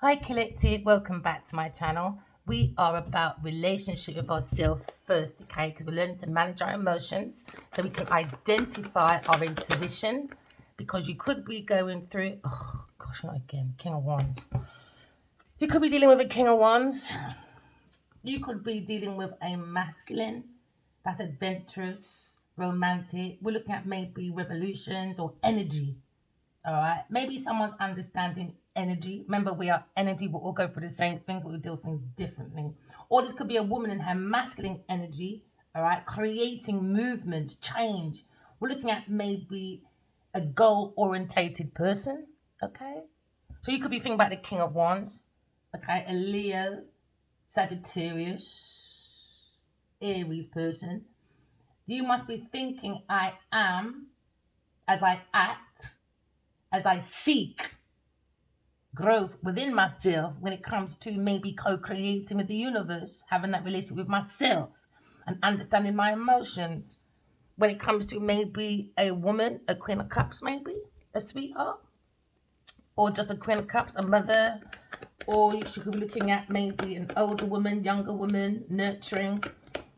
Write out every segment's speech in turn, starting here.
Hi Collective, welcome back to my channel. We are about relationship with ourselves first, okay? Because we're learning to manage our emotions so we can identify our intuition. Because you could be going through, oh gosh, not again, King of Wands. You could be dealing with a King of Wands. You could be dealing with a masculine that's adventurous, romantic. We're looking at maybe revolutions or energy. All right. Maybe someone's understanding energy. Remember, we are energy. We all go through the same things, but we deal with things differently. Or this could be a woman in her masculine energy. All right. Creating movement, change. We're looking at maybe a goal orientated person. Okay. So you could be thinking about the King of Wands. Okay. A Leo, Sagittarius, Aries person. You must be thinking, I am as I act, as I seek growth within myself when it comes to maybe co-creating with the universe, having that relationship with myself and understanding my emotions. When it comes to maybe a woman, a Queen of Cups, maybe a sweetheart, or just a Queen of Cups, a mother, or you should be looking at maybe an older woman, younger woman, nurturing.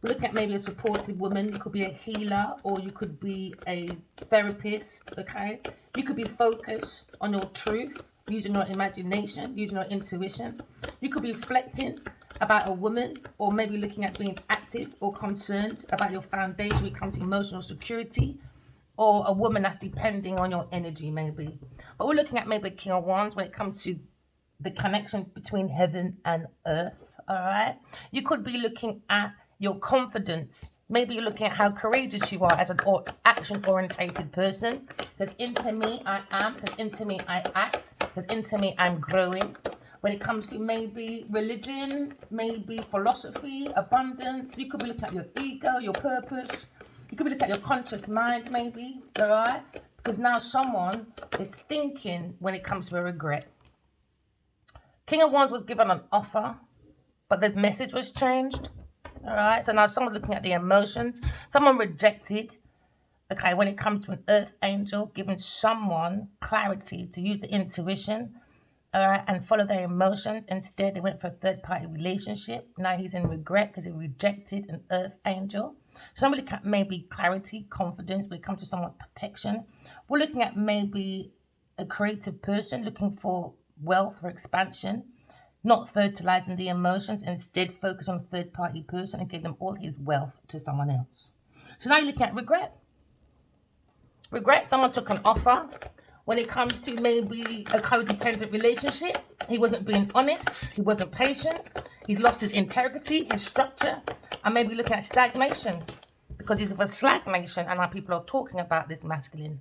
Look at maybe a supportive woman. You could be a healer or you could be a therapist. Okay, you could be focused on your truth, using your imagination, using your intuition. You could be reflecting about a woman, or maybe looking at being active or concerned about your foundation when it comes to emotional security, or a woman that's depending on your energy, maybe. But we're looking at maybe a King of Wands when it comes to the connection between heaven and earth. All right. You could be looking at your confidence. Maybe you're looking at how courageous you are as an action orientated person. Because into me I am, because into me I act, because into me I'm growing. When it comes to maybe religion, maybe philosophy, abundance, you could be looking at your ego, your purpose. You could be looking at your conscious mind, maybe. All right. Because now someone is thinking when it comes to a regret. King of Wands was given an offer, but the message was changed. All right. So now someone's looking at the emotions. Someone rejected. Okay. When it comes to an earth angel, giving someone clarity to use the intuition. All right. And follow their emotions. Instead, they went for a third party relationship. Now he's in regret because he rejected an earth angel. Somebody can maybe clarity, confidence when it comes to someone's protection. We're looking at maybe a creative person looking for wealth or expansion, not fertilizing the emotions, instead focus on a third party person and give them all his wealth to someone else. So now you look at regret. Regret, someone took an offer. When it comes to maybe a codependent relationship, he wasn't being honest, he wasn't patient, he's lost his integrity, his structure, and maybe looking at stagnation because he's of a stagnation and now people are talking about this masculine.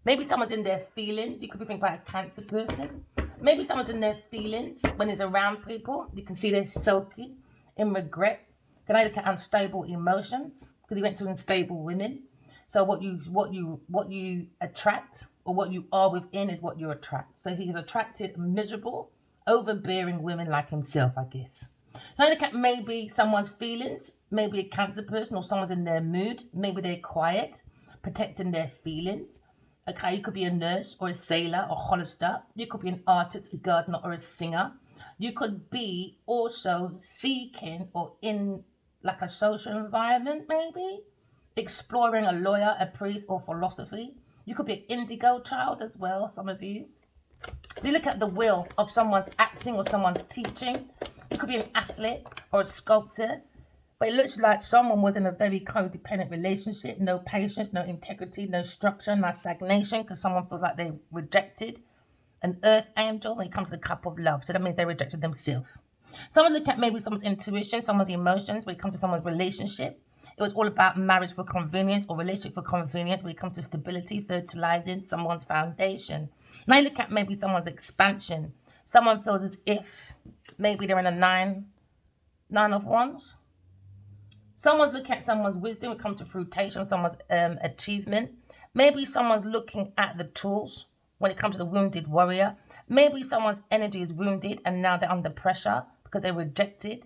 Maybe someone's in their feelings. You could be thinking about a Cancer person. Maybe someone's in their feelings when he's around people. You can see they're sulky, in regret. Can I look at unstable emotions? Because he went to unstable women. So what you attract or what you are within is what you attract. So he's attracted miserable, overbearing women like himself, I guess. So I look at maybe someone's feelings, maybe a Cancer person or someone's in their mood. Maybe they're quiet, protecting their feelings. Okay, you could be a nurse or a sailor or Hollister. You could be an artist, a gardener, or a singer. You could be also seeking or in like a social environment, maybe exploring a lawyer, a priest, or philosophy. You could be an indigo child as well, some of you. You look at the will of someone's acting or someone's teaching. You could be an athlete or a sculptor. But it looks like someone was in a very codependent relationship, no patience, no integrity, no structure, no stagnation, because someone feels like they rejected an earth angel when it comes to the cup of love. So that means they rejected themselves. Someone look at maybe someone's intuition, someone's emotions when it comes to someone's relationship. It was all about marriage for convenience or relationship for convenience when it comes to stability, fertilizing someone's foundation. Now you look at maybe someone's expansion. Someone feels as if maybe they're in a nine of wands. Someone's looking at someone's wisdom when it comes to fruitation, someone's achievement. Maybe someone's looking at the tools when it comes to the wounded warrior. Maybe someone's energy is wounded and now they're under pressure because they rejected.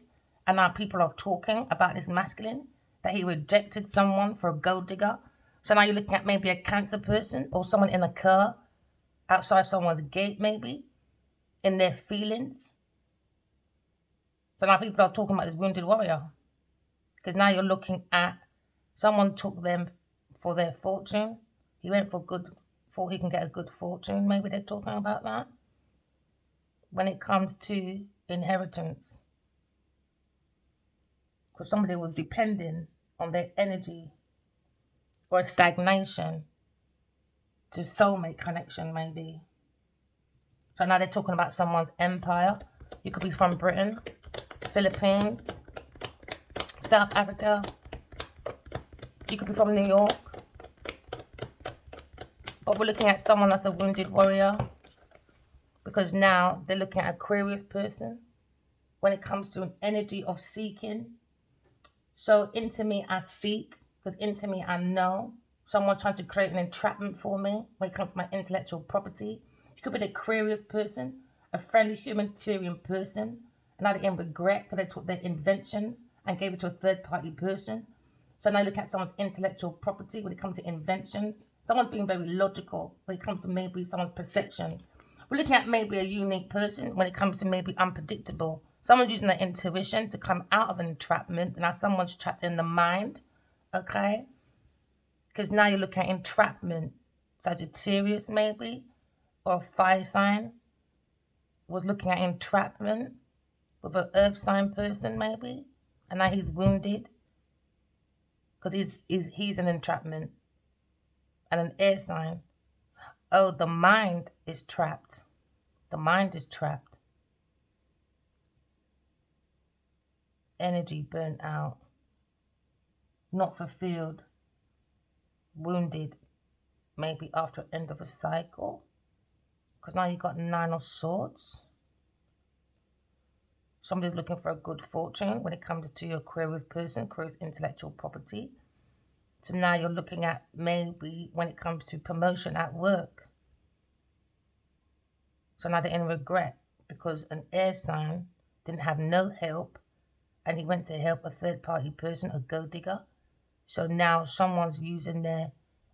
And now people are talking about this masculine, that he rejected someone for a gold digger. So now you're looking at maybe a Cancer person or someone in a car outside someone's gate, maybe. in their feelings. So now people are talking about this wounded warrior. Because now you're looking at someone took them for their fortune. He went for good, thought he can get a good fortune. Maybe they're talking about that. When it comes to inheritance. Because somebody was depending on their energy or a stagnation to soulmate connection, maybe. So now they're talking about someone's empire. You could be from Britain, Philippines, South Africa. You could be from New York. But we're looking at someone that's a wounded warrior. Because now they're looking at a Aquarius person. When it comes to an energy of seeking. So into me I seek. Because into me I know. Someone trying to create an entrapment for me when it comes to my intellectual property. You could be the Aquarius person, a friendly humanitarian person, and now they're in regret because they took their inventions and gave it to a third-party person. So now you look at someone's intellectual property when it comes to inventions. Someone's being very logical when it comes to maybe someone's perception. We're looking at maybe a unique person when it comes to maybe unpredictable. Someone's using their intuition to come out of an entrapment. Now someone's trapped in the mind, okay? Because now you're looking at entrapment. Sagittarius maybe, or a fire sign was looking at entrapment with an earth sign person maybe. And now he's wounded because he's an entrapment and an air sign. Oh, the mind is trapped. The mind is trapped. Energy burnt out. Not fulfilled. Wounded. Maybe after end of a cycle. Because now you've got 9 of Swords. Somebody's looking for a good fortune when it comes to your Aquarius person, Aquarius intellectual property. So now you're looking at maybe when it comes to promotion at work. So now they're in regret because an air sign didn't have no help and he went to help a third party person, a go digger. So now someone's using their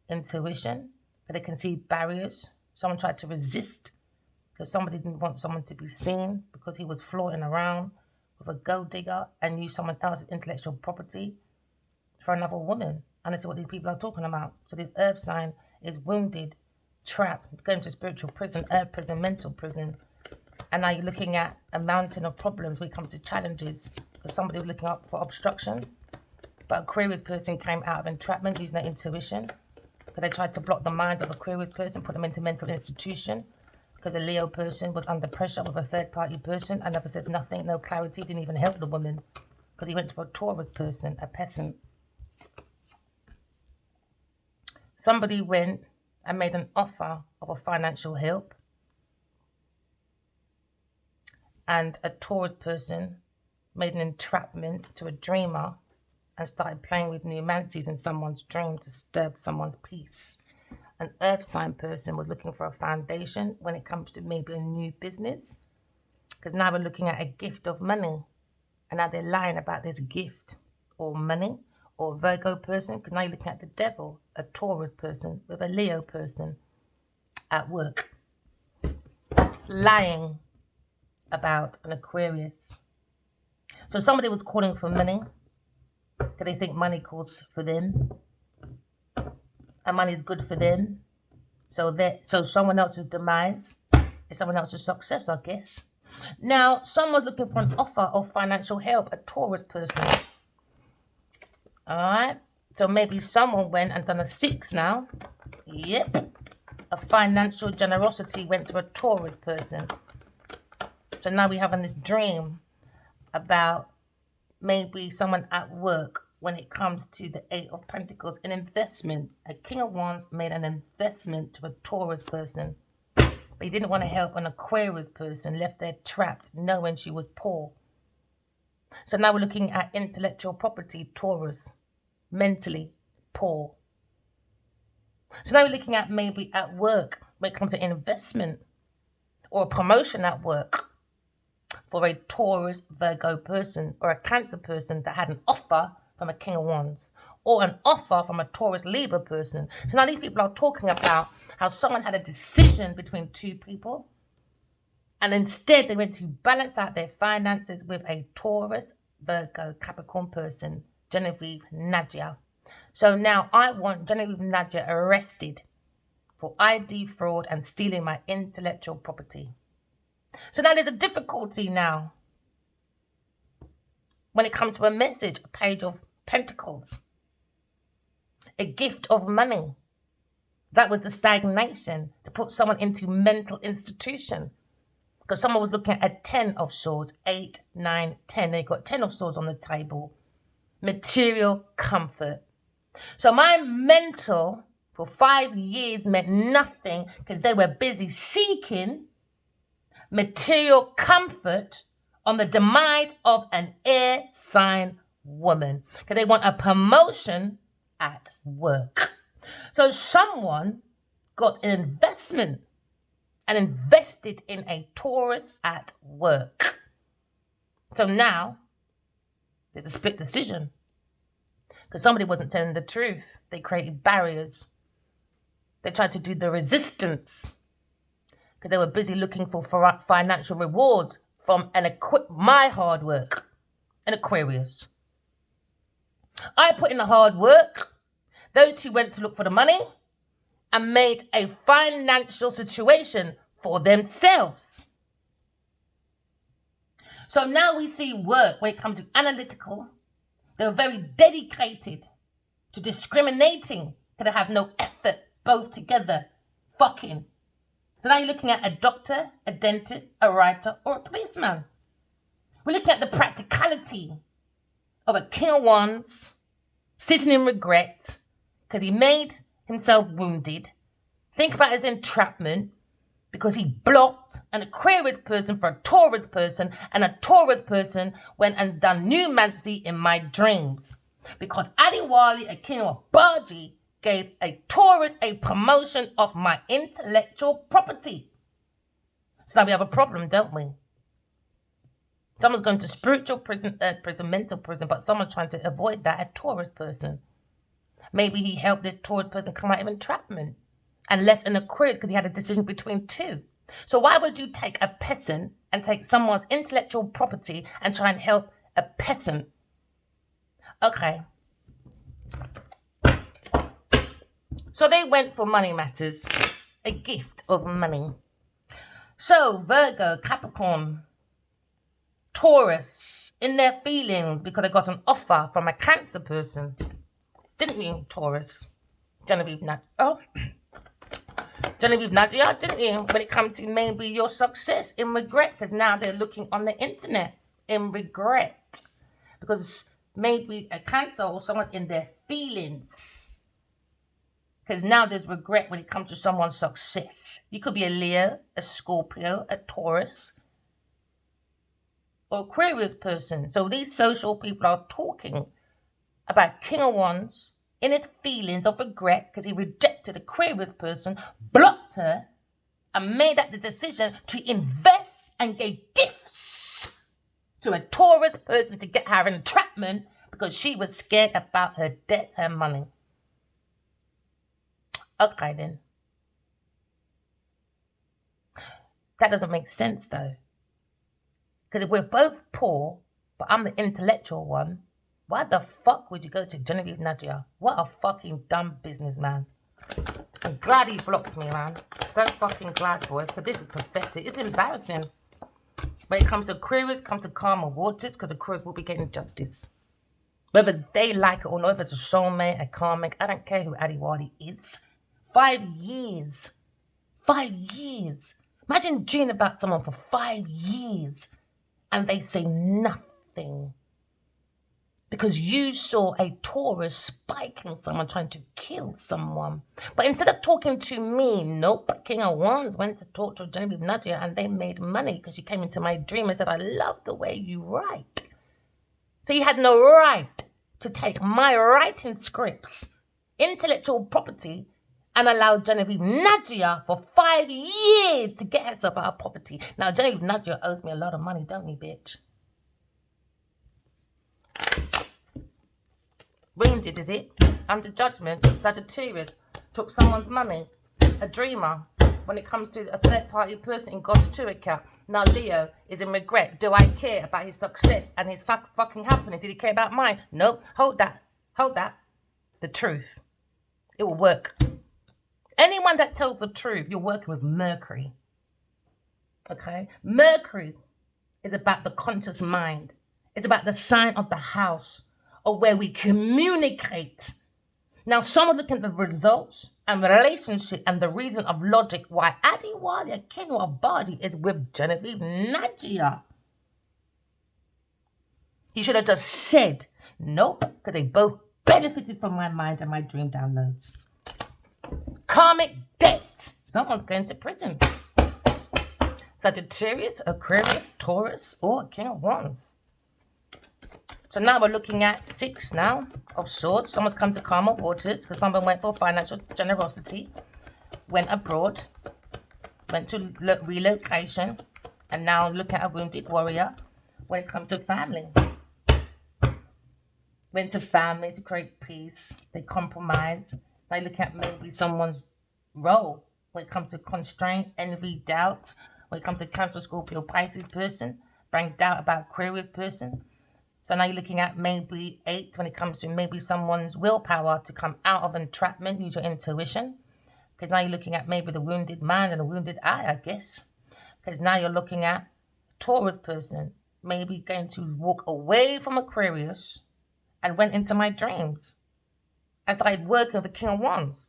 intuition, but they can see barriers. Someone tried to resist because somebody didn't want someone to be seen because he was floating around with a gold digger and used someone else's intellectual property for another woman. And that's what these people are talking about. So this earth sign is wounded, trapped, going to spiritual prison, earth prison, mental prison. And now you're looking at a mountain of problems when it comes to challenges. Because somebody was looking up for obstruction. But Aquarius person came out of entrapment using their intuition. Because they tried to block the mind of Aquarius person, put them into mental institution. Because a Leo person was under pressure with a third party person and never said nothing, no clarity, didn't even help the woman. Because he went to a Taurus person, a peasant. Somebody went and made an offer of a financial help. And a Taurus person made an entrapment to a dreamer and started playing with nuances in someone's dream to disturb someone's peace. An earth sign person was looking for a foundation when it comes to maybe a new business. Because now we're looking at a gift of money. And now they're lying about this gift or money. Or a Virgo person, because now you're looking at the devil, a Taurus person with a Leo person at work. Lying about an Aquarius. So somebody was calling for money because they think money calls for them. And money is good for them. So someone else's demise is someone else's success, I guess. Now, someone's looking for an offer of financial help, a Taurus person. Alright, so maybe someone went and done a 6 now. Yep, a financial generosity went to a Taurus person. So now we're having this dream about maybe someone at work when it comes to the 8 of Pentacles, an investment. A King of Wands made an investment to a Taurus person. But he didn't want to help an Aquarius person, left there trapped, knowing she was poor. So now we're looking at intellectual property, Taurus. Mentally poor. So now we're looking at maybe at work when it comes to investment or a promotion at work for a Taurus Virgo person or a Cancer person that had an offer from a King of Wands or an offer from a Taurus Libra person. So now these people are talking about how someone had a decision between 2 people And instead, they went to balance out their finances with a Taurus, Virgo, Capricorn person, Genevieve Nadia. So now I want Genevieve Nadia arrested for ID fraud and stealing my intellectual property. So now there's a difficulty now when it comes to a message, a page of pentacles, a gift of money. That was the stagnation, to put someone into mental institution. Because someone was looking at a 10 of swords, 8, 9, 10. They got 10 of swords on the table. Material comfort. So my mental for 5 years meant nothing because they were busy seeking material comfort on the demise of an air sign woman. Because they want a promotion at work. So someone got an investment and invested in a Taurus at work. So now there's a split decision because somebody wasn't telling the truth. They created barriers. They tried to do the resistance because they were busy looking for financial rewards from my hard work, an Aquarius. I put in the hard work. Those two went to look for the money and made a financial situation for themselves. So now we see work when it comes to analytical. They're very dedicated to discriminating because they have no effort, both together, fucking. So now you're looking at a doctor, a dentist, a writer, or a policeman. We're looking at the practicality of a King of Wands sitting in regret because he made himself wounded. Think about his entrapment because he blocked an Aquarius person for a Taurus person, and a Taurus person went and done numancy in my dreams. Because Adiwali, a king of Baji, gave a Taurus a promotion of my intellectual property. So now we have a problem, don't we? Someone's going to spiritual prison, mental prison, but someone's trying to avoid that, a Taurus person. Maybe he helped this Taurus person come out of entrapment and left an Aquarius because he had a decision between two. So why would you take a peasant and take someone's intellectual property and try and help a peasant? Okay. So they went for money matters, a gift of money. So Virgo, Capricorn, Taurus, in their feelings because they got an offer from a Cancer person. Didn't you, Taurus? Genevieve Nadia, didn't you? When it comes to maybe your success in regret, because now they're looking on the internet in regret. Because maybe a Cancer or someone's in their feelings. Because now there's regret when it comes to someone's success. You could be a Leo, a Scorpio, a Taurus, or Aquarius person. So these social people are talking about King of Wands in his feelings of regret because he rejected Aquarius person, blocked her, and made that the decision to invest and gave gifts to a Taurus person to get her entrapment because she was scared about her debt, her money. Okay then. That doesn't make sense though. Because if we're both poor, but I'm the intellectual one, why the fuck would you go to Genevieve Nadia? What a fucking dumb businessman. I'm glad he blocked me, man. So fucking glad, boy, because this is pathetic. It's embarrassing. When it comes to Aquarius, come to calmer waters, because Aquarius will be getting justice. Whether they like it or not, if it's a soulmate, a karmic, I don't care who Adiwadi is. 5 years. 5 years. Imagine dreaming about someone for 5 years and they say nothing. Because you saw a Taurus spiking someone, trying to kill someone. But instead of talking to me, nope, King of Wands went to talk to Genevieve Nadia and they made money because she came into my dream and said, I love the way you write. So you had no right to take my writing scripts, intellectual property, and allow Genevieve Nadia for 5 years to get herself out of poverty. Now, Genevieve Nadia owes me a lot of money, don't you, bitch? Wounded, is it? Under judgment, Sagittarius took someone's money. A dreamer. When it comes to a third-party person in God's true account. Now Leo is in regret. Do I care about his success and his fucking happiness? Did he care about mine? Nope. Hold that. Hold that. The truth. It will work. Anyone that tells the truth, you're working with Mercury. Okay? Mercury is about the conscious mind. It's about the sign of the house, or where we communicate. Now, someone looking at the results and the relationship and the reason of logic why Adiwali Kenwa Body is with Genevieve Nadia. He should have just said, nope, because they both benefited from my mind and my dream downloads. Karmic debt. Someone's going to prison. Sagittarius, Aquarius, Taurus, or King of Wands. So now we're looking at 6 now of Swords. Someone's come to calmer waters because someone went for financial generosity, went abroad, went to relocation, and now look at a wounded warrior when it comes to family. Went to family to create peace. They compromise. They look at maybe someone's role when it comes to constraint, envy, doubt. When it comes to Cancer, Scorpio, Pisces person, bring doubt about Aquarius person. So now you're looking at maybe 8 when it comes to maybe someone's willpower to come out of entrapment, use your intuition. Because now you're looking at maybe the wounded mind and the wounded eye, I guess. Because now you're looking at Taurus person, maybe going to walk away from Aquarius and went into my dreams. I started working with the King of Wands.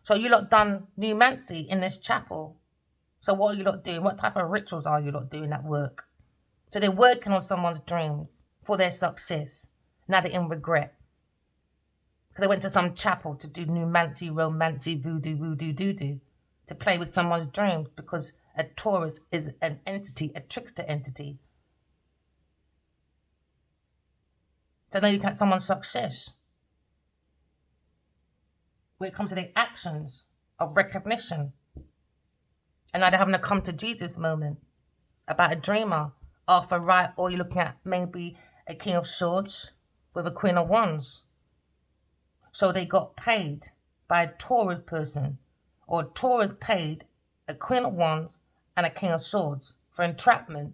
So you lot done numancy in this chapel. So what are you lot doing? What type of rituals are you lot doing at work? So they're working on someone's dreams for their success. Now they're in regret. Because they went to some chapel to do numancy, romancy, voodoo, doo-doo, to play with someone's dreams, because a Taurus is an entity, a trickster entity. So now you look at someone's success. When it comes to their actions of recognition. And now they're having a come to Jesus moment about a dreamer, Arthur Wright, or you're looking at maybe a King of Swords with a Queen of Wands. So they got paid by a Taurus person, or Taurus paid a Queen of Wands and a King of Swords for entrapment.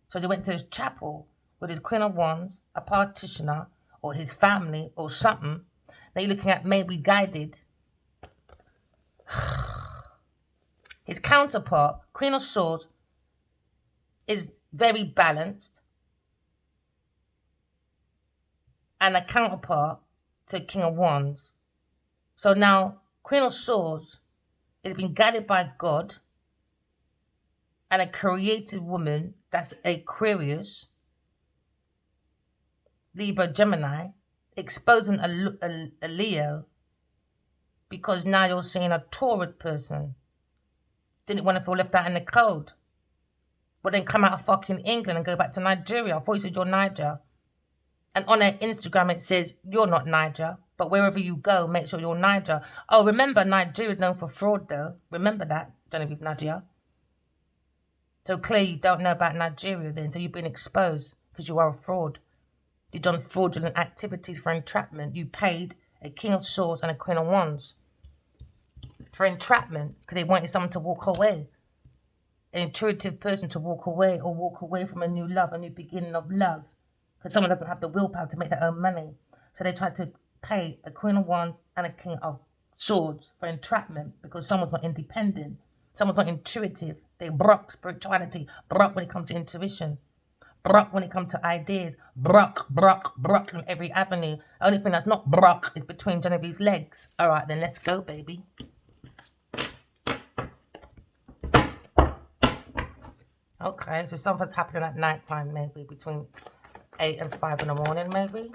So they went to his chapel with his Queen of Wands, a practitioner, or his family, or something. Now you're looking at maybe guided. His counterpart, Queen of Swords, is very balanced, and a counterpart to King of Wands. So now Queen of Swords is being guided by God and a creative woman that's Aquarius, Libra, Gemini, exposing a Leo, because now you're seeing a Taurus person. Didn't want to feel left out in the cold. But then come out of fucking England and go back to Nigeria. I thought you said you're Niger. And on their Instagram it says you're not Niger, but wherever you go, make sure you're Niger. Oh, remember, Nigeria is known for fraud though. Remember that, Genevieve Nadia. So clearly you don't know about Nigeria then, so you've been exposed because you are a fraud. You've done fraudulent activities for entrapment. You paid a King of Swords and a Queen of Wands for entrapment because they wanted someone to walk away. An intuitive person to walk away, or walk away from a new love, a new beginning of love. Because someone doesn't have the willpower to make their own money. So they tried to pay a Queen of Wands and a King of Swords for entrapment because someone's not independent. Someone's not intuitive. They broke spirituality, broke when it comes to intuition, broke when it comes to ideas, broke in every avenue. Only thing that's not broke is between Genevieve's legs. All right, then let's go, baby. Okay, so something's happening at night time, maybe between 8 and 5 in the morning, maybe.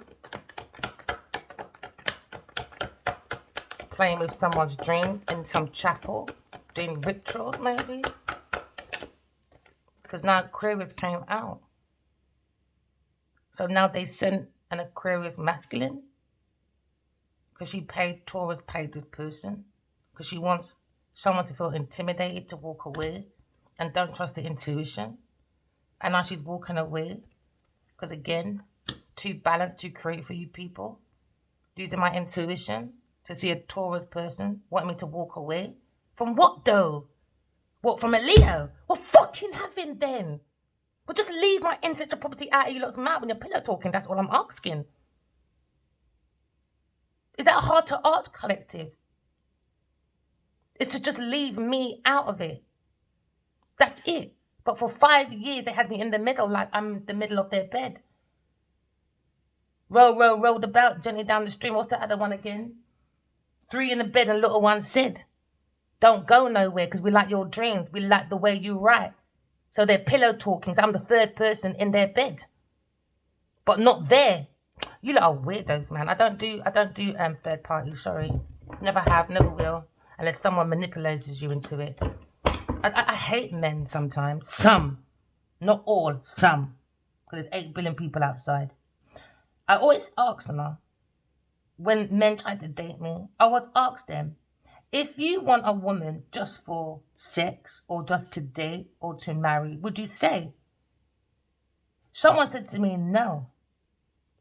Playing with someone's dreams in some chapel, doing rituals, maybe. Because now Aquarius came out. So now they sent an Aquarius masculine. Because Taurus paid this person. Because she wants someone to feel intimidated to walk away and don't trust the intuition. And now she's walking away. Because again, too balanced, too creative for you people. Using my intuition to see a Taurus person want me to walk away. From what though? What, from a Leo? Well, fucking having then. But just leave my intellectual property out of your lot's mouth when you're pillow talking. That's all I'm asking. Is that hard to ask, collective? It's to just leave me out of it. That's it. But for 5 years, they had me in the middle, like I'm in the middle of their bed. Row, row, row the boat gently down the stream. What's the other one again? 3 in the bed and little one said, don't go nowhere because we like your dreams. We like the way you write. So they're pillow talking. So I'm the third person in their bed. But not there. You lot are weirdos, man. I don't do third party, sorry. Never have, never will. Unless someone manipulates you into it. I hate men sometimes. Some. Not all. Some. Because there's 8 billion people outside. I always ask them, when men try to date me, I always ask them, if you want a woman just for sex or just to date or to marry, would you say? Someone said to me, no.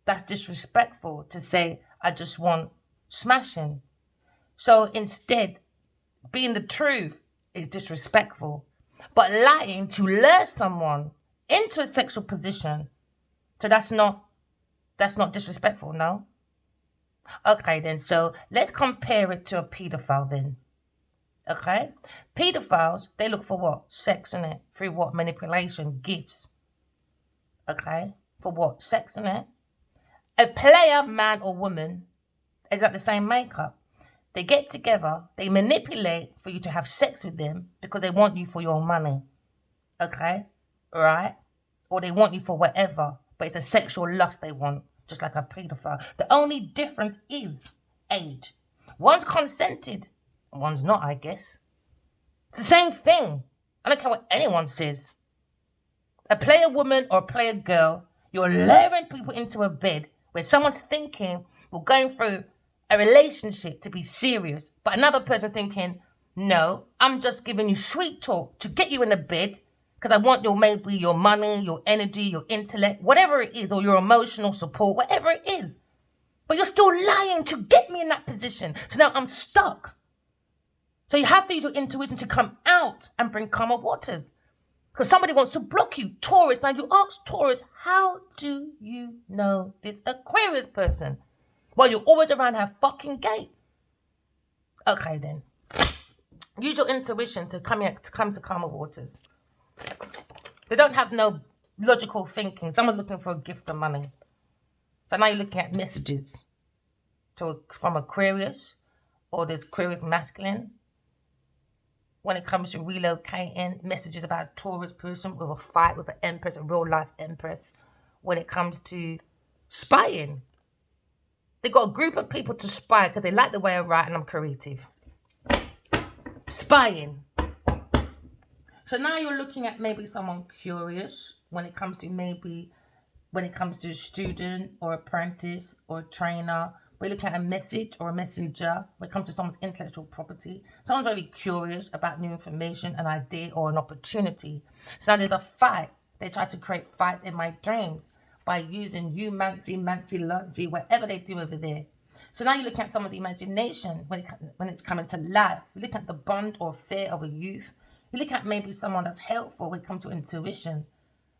That's disrespectful to say, I just want smashing. So instead, being the truth is disrespectful. But lying to lure someone into a sexual position, so that's not disrespectful, no? Okay then, so let's compare it to a paedophile then. Okay? Paedophiles, they look for what? Sex, innit? Through what? Manipulation, gifts. Okay? For what? Sex, innit? A player, man or woman, is like the same makeup. They get together, they manipulate for you to have sex with them because they want you for your money. Okay? Right? Or they want you for whatever, but it's a sexual lust they want, just like a paedophile. The only difference is age. One's consented, and one's not, I guess. It's the same thing. I don't care what anyone says. A player woman or a player girl, you're luring people into a bed where someone's thinking we're going through a relationship to be serious, but another person thinking, no, I'm just giving you sweet talk to get you in the bed because I want maybe your money, your energy, your intellect, whatever it is, or your emotional support, whatever it is. But you're still lying to get me in that position. So now I'm stuck. So you have to use your intuition to come out and bring calmer waters. Because somebody wants to block you. Taurus. Now you ask Taurus, how do you know this Aquarius person? Well, you're always around her fucking gate. Okay then. Use your intuition to come to calmer waters. They don't have no logical thinking. Someone's looking for a gift of money. So now you're looking at messages from Aquarius, or this Aquarius masculine. When it comes to relocating, messages about a Taurus person with a fight with an empress, a real life empress. When it comes to spying, they got a group of people to spy because they like the way I write and I'm creative. Spying. So now you're looking at maybe someone curious when it comes to a student or apprentice or a trainer. We're looking at a message or a messenger when it comes to someone's intellectual property. Someone's very curious about new information, an idea, or an opportunity. So now there's a fight. They try to create fights in my dreams by using mancy, whatever they do over there. So now you're looking at someone's imagination when it's coming to life. You look at the bond or fear of a youth. You look at maybe someone that's helpful when it comes to intuition.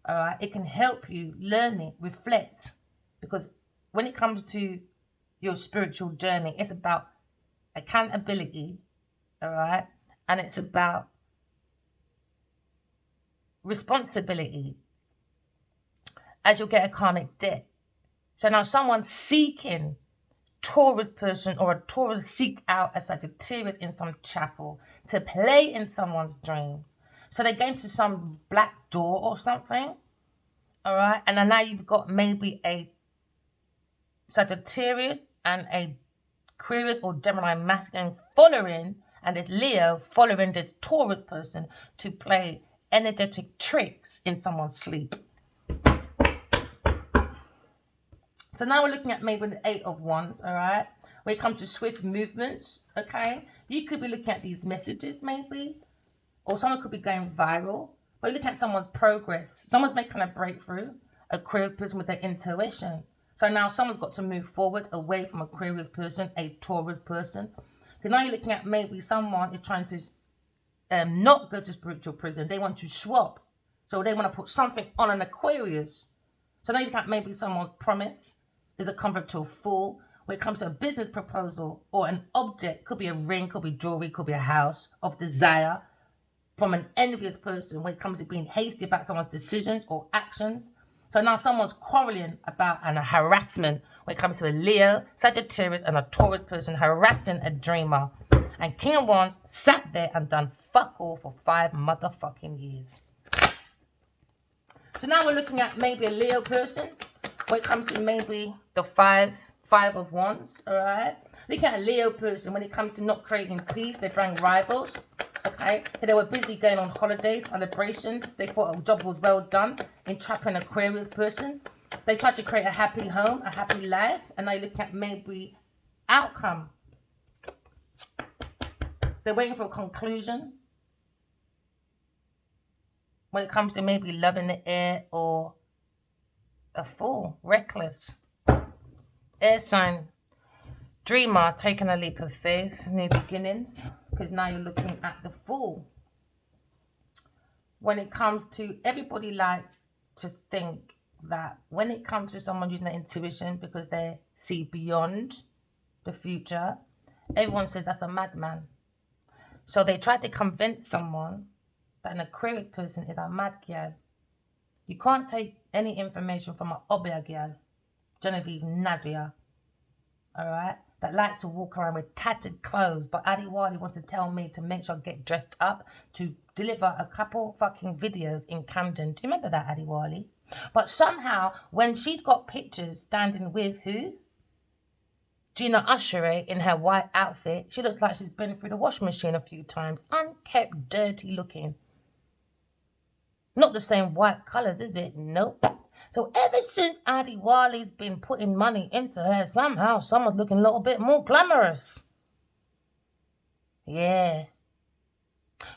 All right, it can help you learn it, reflect, because when it comes to your spiritual journey, it's about accountability, all right, and it's about responsibility, as you'll get a karmic debt. So now someone's seeking Taurus person, or a Taurus seek out a Sagittarius in some chapel to play in someone's dreams. So they're going to some black door or something, all right? And then now you've got maybe a Sagittarius and a Aquarius or Gemini masculine following, and this Leo following this Taurus person to play energetic tricks in someone's sleep. So now we're looking at maybe the 8 of Wands, all right? When it comes to swift movements, okay? You could be looking at these messages maybe, or someone could be going viral. But you're looking at someone's progress. Someone's making a breakthrough, Aquarius person with their intuition. So now someone's got to move forward away from Aquarius person, a Taurus person. So now you're looking at maybe someone is trying to not go to spiritual prison. They want to swap. So they want to put something on an Aquarius. So now you got maybe someone's promise is a convert to a fool. When it comes to a business proposal or an object, could be a ring, could be jewelry, could be a house of desire from an envious person when it comes to being hasty about someone's decisions or actions. So now someone's quarreling about a harassment when it comes to a Leo, Sagittarius, and a Taurus person harassing a dreamer. And King of Wands sat there and done fuck all for 5 motherfucking years. So now we're looking at maybe a Leo person when it comes to maybe the five of Wands, all right? Look at a Leo person when it comes to not creating peace. They bring rivals, okay? They were busy going on holidays, celebrations. They thought a job was well done. Entrapping an Aquarius person. They tried to create a happy home, a happy life, and they look at maybe outcome. They're waiting for a conclusion. When it comes to maybe love in the air or a fool, reckless. Air sign, dreamer, taking a leap of faith, new beginnings, because now you're looking at the fool. When it comes to, everybody likes to think that when it comes to someone using their intuition because they see beyond the future, everyone says that's a madman. So they try to convince someone that an Aquarius person is a mad girl. You can't take any information from an Obia girl, Genevieve Nadia, alright, that likes to walk around with tattered clothes, but Adiwali wants to tell me to make sure I get dressed up to deliver a couple fucking videos in Camden. Do you remember that, Adiwali? But somehow, when she's got pictures standing with who? Gina Usheray in her white outfit, she looks like she's been through the washing machine a few times. Unkept, dirty looking. Not the same white colours, is it? Nope. So ever since Adiwali's been putting money into her, somehow someone's looking a little bit more glamorous. Yeah.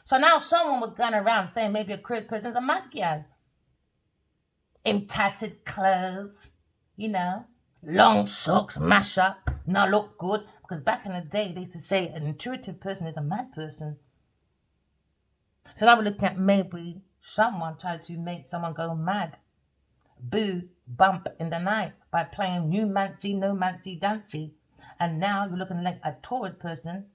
So now someone was going around saying maybe a Aquarius person's a mad girl. In tattered clothes, you know, long socks, mash up, not look good. Because back in the day, they used to say an intuitive person is a mad person. So now we're looking at maybe someone tried to make someone go mad. Boo, bump in the night by playing new mancy, no mancy, dancy. And now you're looking like a Taurus person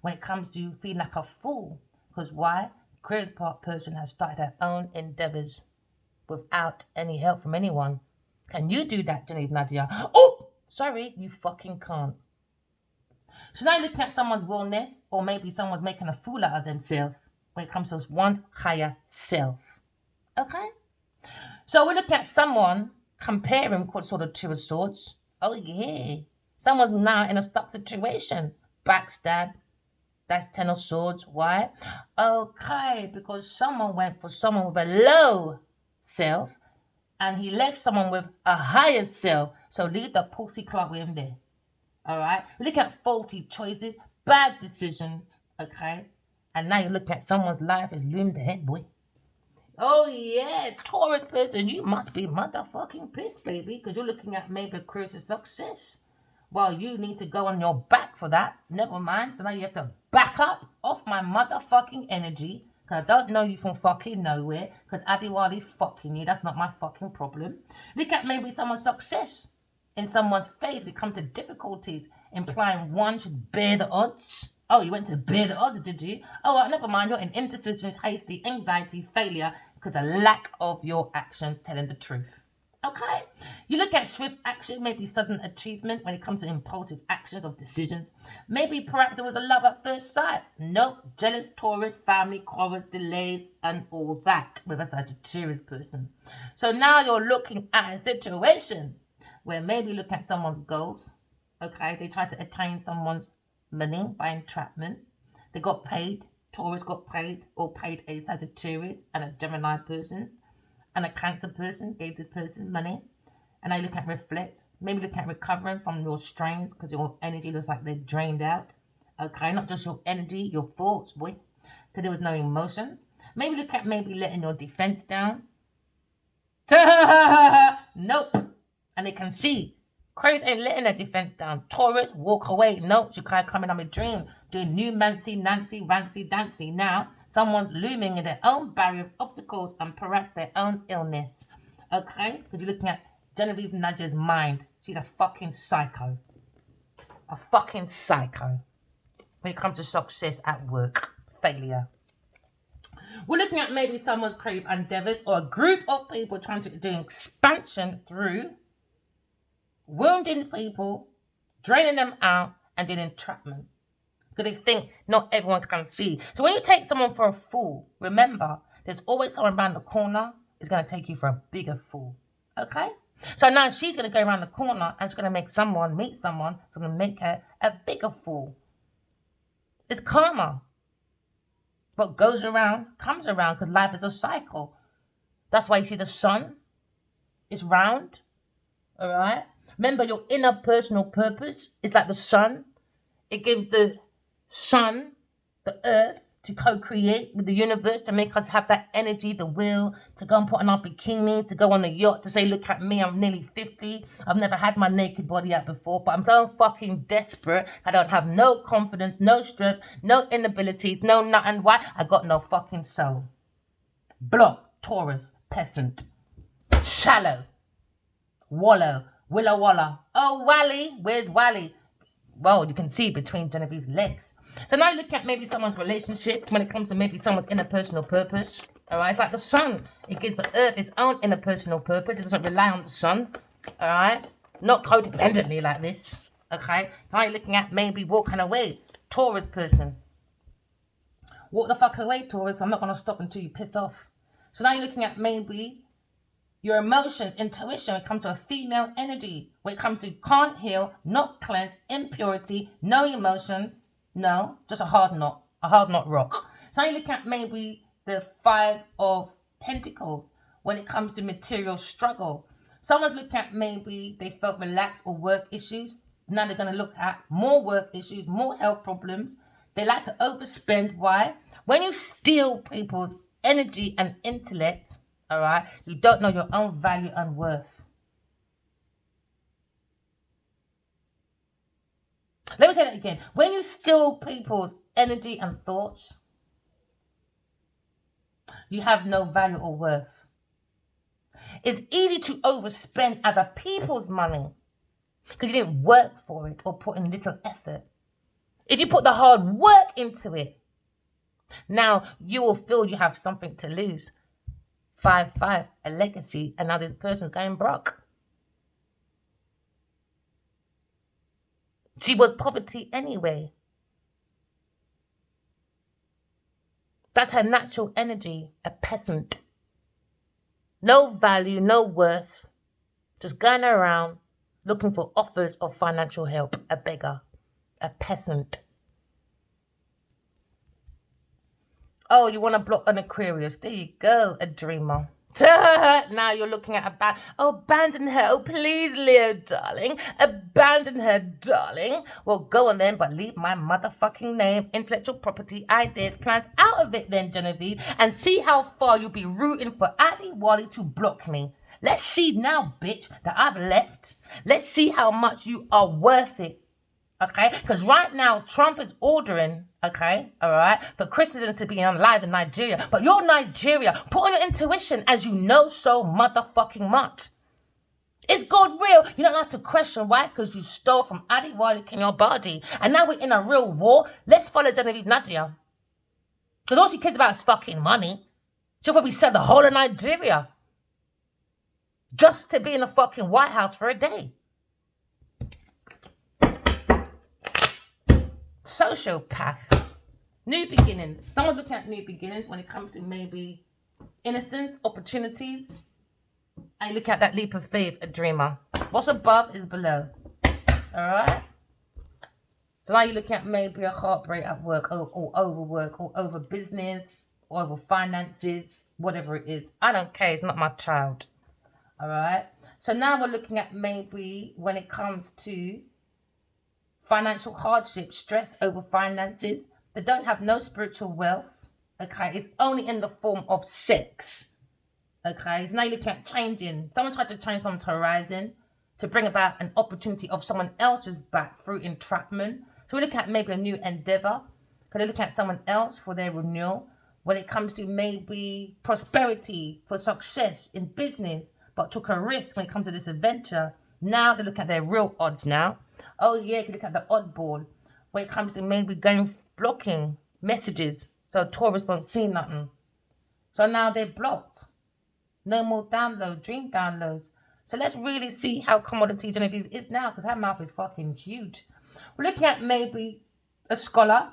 when it comes to feeling like a fool. Because why? Aquarius person has started her own endeavors without any help from anyone. Can you do that, Genevieve Nadia? Oh, sorry, you fucking can't. So now you're looking at someone's wellness, or maybe someone's making a fool out of themselves when it comes to one's higher self. Okay? So we're looking at someone comparing with sort of Two of Swords. Oh yeah. Someone's now in a stuck situation. Backstab. That's 10 of Swords. Why? Okay, because someone went for someone with a low self and he left someone with a higher self. So leave the pussy clock with him there. Alright? We look at faulty choices, bad decisions. Okay? And now you're looking at someone's life is loomed ahead, boy. Oh yeah, Taurus person, you must be motherfucking pissed, baby, because you're looking at maybe a cruise of success. Well, you need to go on your back for that. Never mind. So now you have to back up off my motherfucking energy, because I don't know you from fucking nowhere, because Adiwali's fucking you. That's not my fucking problem. Look at maybe someone's success in someone's face. We come to difficulties, implying one should bear the odds. Oh, you went to bear the odds, did you? Oh, well, never mind. You're in indecision, hasty, anxiety, failure, because of lack of your actions telling the truth. Okay? You look at swift action, maybe sudden achievement when it comes to impulsive actions of decisions. Maybe perhaps there was a love at first sight. Nope. Jealous Taurus, family quarrels, delays, and all that with a Sagittarius person. So now you're looking at a situation where maybe look at someone's goals. Okay? They try to attain someone's money by entrapment. They got paid. Taurus got paid or paid a Sagittarius and a Gemini person and a Cancer person gave this person money. And I look at reflect, maybe look at recovering from your strains because your energy looks like they're drained out. Okay, not just your energy, your thoughts, boy, because there was no emotions. Maybe look at maybe letting your defense down. Nope. And they can see Aquarius ain't letting their defense down. Taurus, walk away. Nope, you can't come in on my dream. Doing new mancy, nancy, rancy, dancy now. Someone's looming in their own barriers, obstacles, and perhaps their own illness. Okay? Because you're looking at Genevieve Nadia's mind. She's a fucking psycho. A fucking psycho. When it comes to success at work. Failure. We're looking at maybe someone's creative endeavors or a group of people trying to do expansion through wounding people, draining them out, and doing entrapment. Because they think not everyone can see. So when you take someone for a fool, remember, there's always someone around the corner who's going to take you for a bigger fool. Okay? So now she's going to go around the corner and she's going to make someone meet someone who's going to make her a bigger fool. It's karma. What goes around comes around because life is a cycle. That's why you see the sun is round. All right? Remember, your inner personal purpose is like the sun. It gives the sun, the earth, to co-create with the universe, to make us have that energy, the will, to go and put on our bikini, to go on a yacht, to say, look at me, I'm nearly 50. I've never had my naked body out before, but I'm so fucking desperate. I don't have no confidence, no strength, no inabilities, no nothing. Why? I got no fucking soul. Block, Taurus, peasant. Shallow. Wallow. Willa walla. Oh, Wally. Where's Wally? Well, you can see between Genevieve's legs. So now you look at maybe someone's relationships when it comes to maybe someone's interpersonal purpose. All right, it's like the sun. It gives the earth its own interpersonal purpose. It doesn't rely on the sun. All right, not codependently like this. Okay, now you're looking at maybe walking away. Taurus person. Walk the fuck away, Taurus. I'm not going to stop until you piss off. So now you're looking at maybe your emotions, intuition, when it comes to a female energy. When it comes to can't heal, not cleanse, impurity, no emotions. No, just a hard knot rock. So now you look at maybe the 5 of Pentacles when it comes to material struggle. Someone's looking at maybe they felt relaxed or work issues. Now they're going to look at more work issues, more health problems. They like to overspend. Why? When you steal people's energy and intellect, all right, you don't know your own value and worth. Let me say that again. When you steal people's energy and thoughts, you have no value or worth. It's easy to overspend other people's money because you didn't work for it or put in little effort. If you put the hard work into it, now you will feel you have something to lose. 5-5, a legacy, and now this person's going broke. She was poverty anyway. That's her natural energy, a peasant. No value, no worth. Just going around looking for offers of financial help. A beggar, a peasant. Oh, you want to block an Aquarius? There you go, a dreamer. Now you're looking at abandon her. Oh, please, Leo, darling. Abandon her, darling. Well, go on then, but leave my motherfucking name, intellectual property, ideas, plans out of it then, Genevieve, and see how far you'll be rooting for Addy Wally to block me. Let's see now, bitch, that I've left. Let's see how much you are worth it. Okay, because right now Trump is ordering, okay, all right, for Christians to be alive in Nigeria. But you're Nigeria. Put on your intuition as you know so motherfucking much. Is God real? You don't have to question why, because you stole from Adi Wali in your body. And now we're in a real war. Let's follow Genevieve Nadia. Because all she cares about is fucking money. She'll probably sell the whole of Nigeria just to be in the fucking White House for a day. Sociopath. New beginnings. Someone's looking at new beginnings when it comes to maybe innocence, opportunities. And you look at that leap of faith, a dreamer. What's above is below. Alright? So now you're looking at maybe a heartbreak at work or overwork or over business or over finances, whatever it is. I don't care. It's not my child. Alright? So now we're looking at maybe when it comes to financial hardship, stress over finances. They don't have no spiritual wealth. Okay, it's only in the form of sex. Okay, so now you're looking at changing. Someone tried to change someone's horizon to bring about an opportunity of someone else's back through entrapment. So we're looking at maybe a new endeavor. Because they're looking at someone else for their renewal. when it comes to maybe prosperity, for success in business, but took a risk when it comes to this adventure. Now they look at their real odds now. Oh yeah, you can look at the oddball when it comes to maybe going blocking messages so Taurus won't see nothing. So now they're blocked. No more download, dream downloads. So let's really see how commodity Genevieve is now, because her mouth is fucking huge. We're looking at maybe a scholar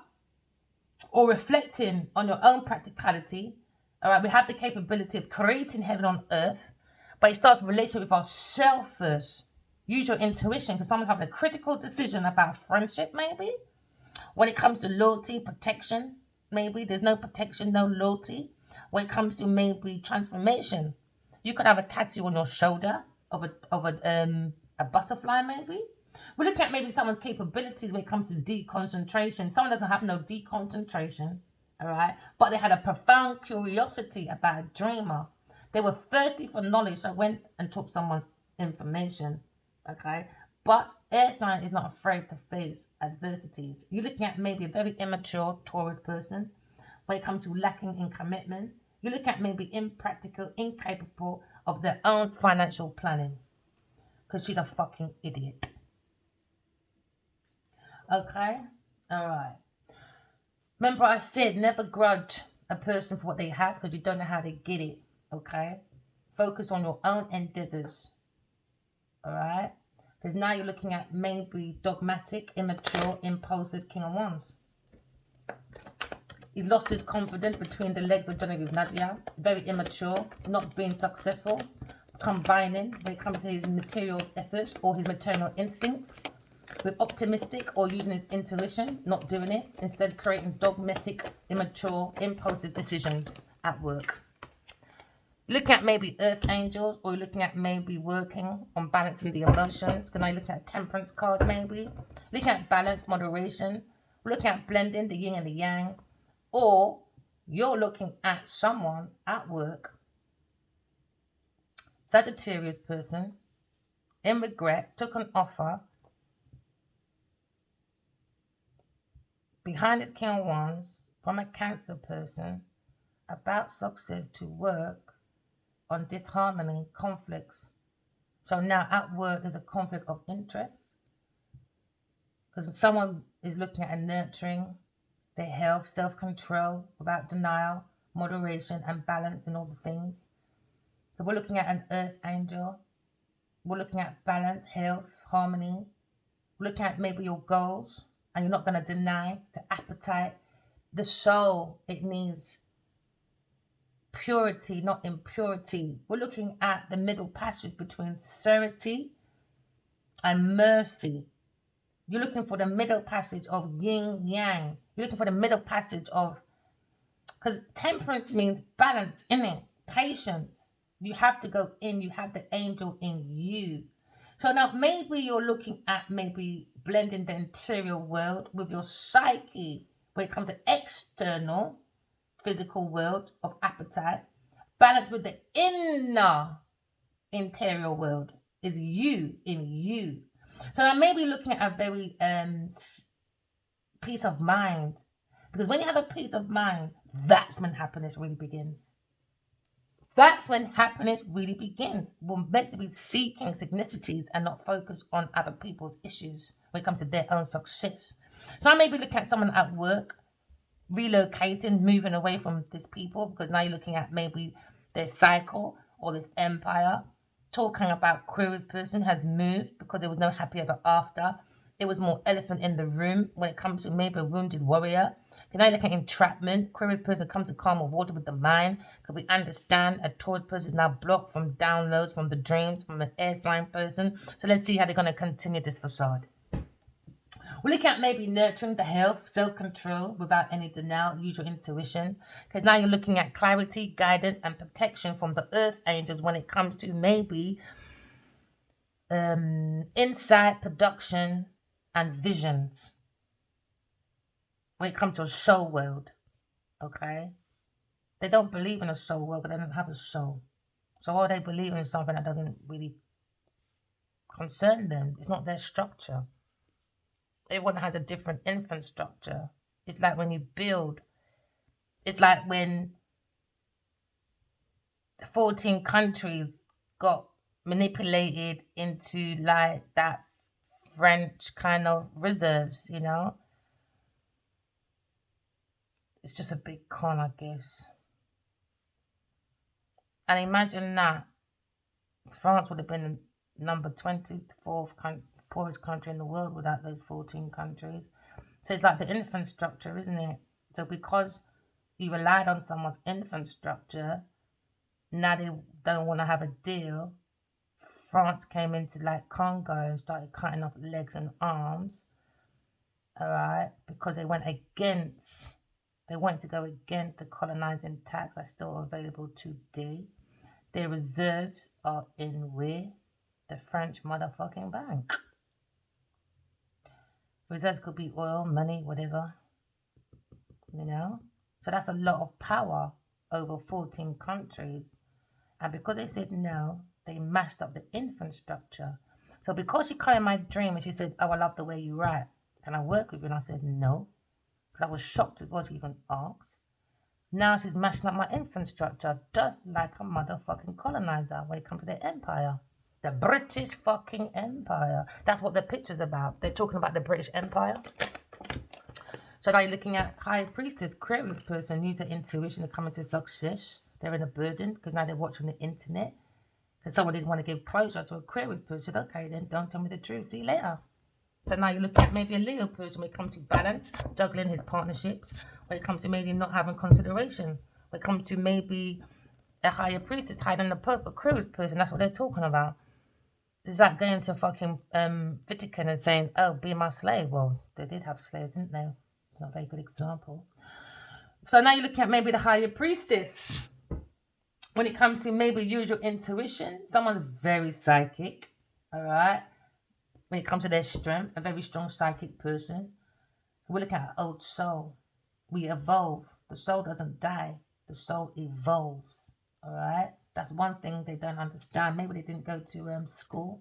or reflecting on your own practicality. All right, we have the capability of creating heaven on earth, but it starts with relationship with ourselves first. Use your intuition, because someone's having a critical decision about friendship, maybe. When it comes to loyalty, protection, maybe there's no protection, no loyalty. When it comes to maybe transformation, you could have a tattoo on your shoulder of a butterfly, maybe. We're looking at maybe someone's capabilities when it comes to deconcentration. Someone doesn't have no deconcentration, all right, but they had a profound curiosity about a dreamer. They were thirsty for knowledge, so went and took someone's information, okay. But air sign is not afraid to face adversities. You're looking at maybe a very immature Taurus person when it comes to lacking in commitment. You look at maybe impractical, incapable of their own financial planning, because she's a fucking idiot. Okay? Alright. Remember I said never grudge a person for what they have, because you don't know how they get it. Okay? Focus on your own endeavors. Alright? Because now you're looking at maybe dogmatic, immature, impulsive King of Wands. He lost his confidence between the legs of Genevieve Nadia. Very immature, not being successful, combining when it comes to his material efforts or his maternal instincts with optimistic or using his intuition, not doing it, instead creating dogmatic, immature, impulsive decisions at work. Looking at maybe earth angels, or you're looking at maybe working on balancing the emotions. Can I look at temperance card maybe? Looking at balance, moderation. We're looking at blending the yin and the yang. Or you're looking at someone at work, Sagittarius person, in regret, took an offer behind his King of Wands from a Cancer person about success to work on disharmony, conflicts. So now at work there's a conflict of interest, because someone is looking at nurturing their health, self-control, without denial, moderation and balance in all the things. So we're looking at an earth angel. We're looking at balance, health, harmony. We're looking at maybe your goals, and you're not going to deny the appetite. The soul, it needs purity, not impurity. We're looking at the middle passage between sincerity and mercy. You're looking for the middle passage of yin yang. You're looking for the middle passage of, because temperance means balance, innit? Patience. You have to go in. You have the angel in you. So now maybe you're looking at maybe blending the interior world with your psyche when it comes to external physical world of appetite. Balance with the inner interior world is you in you. So I may be looking at a very peace of mind, because when you have a peace of mind, that's when happiness really begins. That's when happiness really begins. We're meant to be seeking synchronicities and not focus on other people's issues when it comes to their own success. So I may be looking at someone at work relocating, moving away from these people, because now you're looking at maybe their cycle or this empire. Talking about Aquarius person has moved because there was no happy ever after. It was more elephant in the room when it comes to maybe a wounded warrior. Can I look at entrapment? Aquarius person comes to calm or water with the mind. Because we understand a Taurus person is now blocked from downloads, from the dreams, from an air sign person. So let's see how they're going to continue this facade. We're looking at maybe nurturing the health, self-control without any denial, use your intuition. Because now you're looking at clarity, guidance, and protection from the earth angels when it comes to maybe insight, production, and visions. When it comes to a soul world, okay? They don't believe in a soul world, but they don't have a soul. So why are they believing in something that doesn't really concern them? It's not their structure. Everyone has a different infrastructure. It's like when you build, It's like when 14 countries got manipulated into like that French kind of reserves, you know? It's just a big con, I guess. And imagine that France would have been number 24th poorest country in the world without those 14 countries. So it's like the infrastructure, isn't it? So because you relied on someone's infrastructure, now they don't want to have a deal. France came into like Congo and started cutting off legs and arms, all right, because they went to go against the colonizing tax that's still available today. Their reserves are in where? The French motherfucking bank. Reserves could be oil, money, whatever, you know? So that's a lot of power over 14 countries. And because they said no, they mashed up the infrastructure. So because she came in my dream and she said, oh, I love the way you write. Can I work with you? And I said, no. Because I was shocked at what she even asked. Now she's mashing up my infrastructure just like a motherfucking colonizer when it comes to their empire. The British fucking Empire. That's what the picture's about. They're talking about the British Empire. So now you're looking at High Priestess, Aquarius person, use their intuition to come into success. They're in a burden because now they're watching the internet. Because someone didn't want to give closure to Aquarius person. Okay, then don't tell me the truth. See you later. So now you look at maybe a Leo person when it comes to balance, juggling his partnerships, when it comes to maybe not having consideration, when it comes to maybe a higher priestess hiding the Pope, Aquarius person. That's what they're talking about. It's like going to fucking Vatican and saying, oh, be my slave. Well, they did have slaves, didn't they? It's not a very good example. So now you're looking at maybe the higher priestess. When it comes to maybe use your intuition, someone's very psychic, all right? When it comes to their strength, a very strong psychic person. We look at old soul. We evolve. The soul doesn't die. The soul evolves, all right? That's one thing they don't understand. Maybe they didn't go to school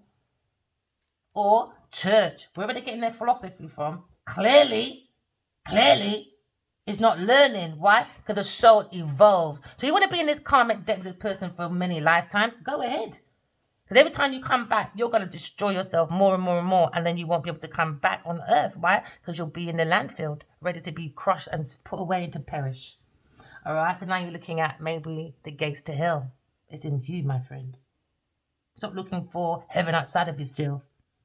or church, wherever they're getting their philosophy from. Clearly, is not learning. Why? Because the soul evolves. So you want to be in this karmic debt with this person for many lifetimes? Go ahead. Because every time you come back, you're going to destroy yourself more and more and more. And then you won't be able to come back on earth. Why? Because you'll be in the landfill, ready to be crushed and put away and to perish. All right? And now you're looking at maybe the gates to hell. It's in you, my friend. Stop looking for heaven outside of yourself.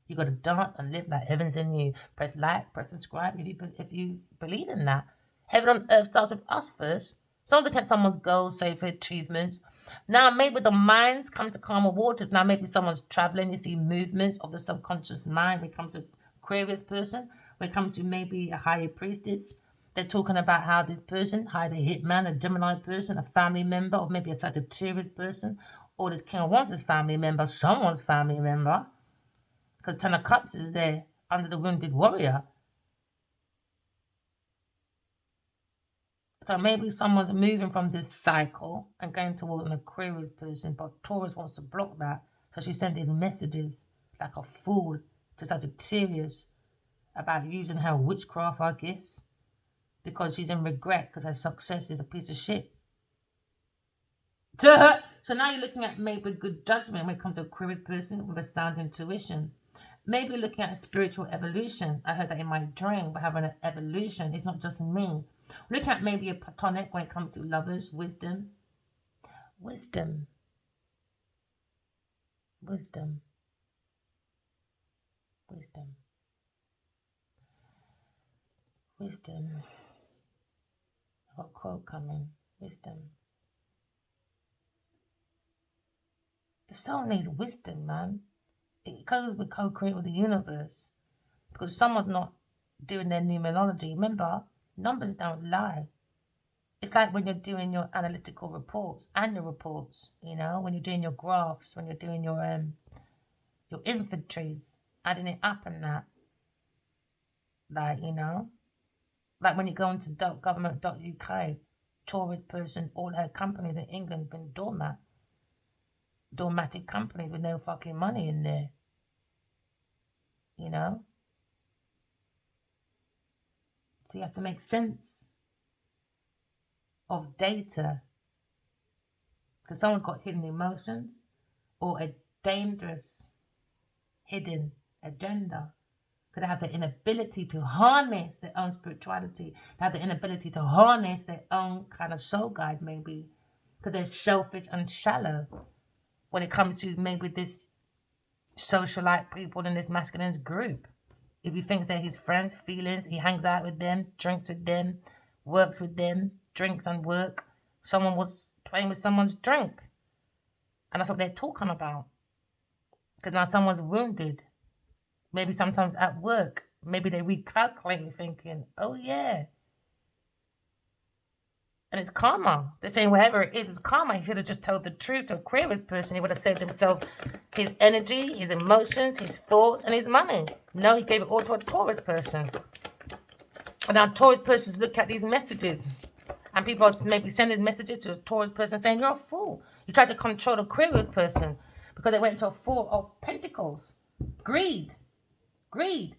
You got to dance and live like heaven's in you. Press like, press subscribe if you believe in that. Heaven on earth starts with us first. Some look at someone's goals, say for achievements. Now maybe the minds come to calmer waters. Now maybe someone's traveling. You see movements of the subconscious mind when it comes to Aquarius person. When it comes to maybe a higher priestess, they're talking about how this person hired a hitman, a Gemini person, a family member, or maybe a Sagittarius person, or this King of Wands' family member, someone's family member. Because Ten of Cups is there under the wounded warrior. So maybe someone's moving from this cycle and going towards an Aquarius person, but Taurus wants to block that. So she's sending messages like a fool to Sagittarius about using her witchcraft, I guess, because she's in regret because her success is a piece of shit. To her. So now you're looking at maybe good judgment when it comes to Aquarius person with a sound intuition. Maybe looking at a spiritual evolution. I heard that in my dream, we're having an evolution. It's not just me. Look at maybe a platonic when it comes to lovers, wisdom. Wisdom. Wisdom. Wisdom. Wisdom. I've got a quote coming. Wisdom. The soul needs wisdom, man. It goes with co-create with the universe. Because someone's not doing their numerology. Remember, numbers don't lie. It's like when you're doing your analytical reports, annual reports, you know, when you're doing your graphs, when you're doing your inventories, adding it up and that. Like, you know, like when you go into government.uk, Taurus person, all her companies in England been dormatic companies with no fucking money in there, you know. So you have to make sense of data because someone's got hidden emotions or a dangerous hidden agenda. Could have the inability to harness their own spirituality, they have the inability to harness their own kind of soul guide, maybe because they're selfish and shallow when it comes to maybe this socialite people in this masculine group. If he thinks they're his friends, feelings, he hangs out with them, drinks with them, works with them, drinks and work. Someone was playing with someone's drink. And that's what they're talking about. Because now someone's wounded. Maybe sometimes at work. Maybe they recalculate thinking, oh yeah. And it's karma. They're saying whatever it is, it's karma. He should have just told the truth to Aquarius person. He would have saved himself his energy, his emotions, his thoughts, and his money. No, he gave it all to a Taurus person. And now Taurus persons look at these messages. And people are maybe sending messages to a Taurus person saying, you're a fool. You tried to control the Aquarius person because they went into a Four of Pentacles. Greed.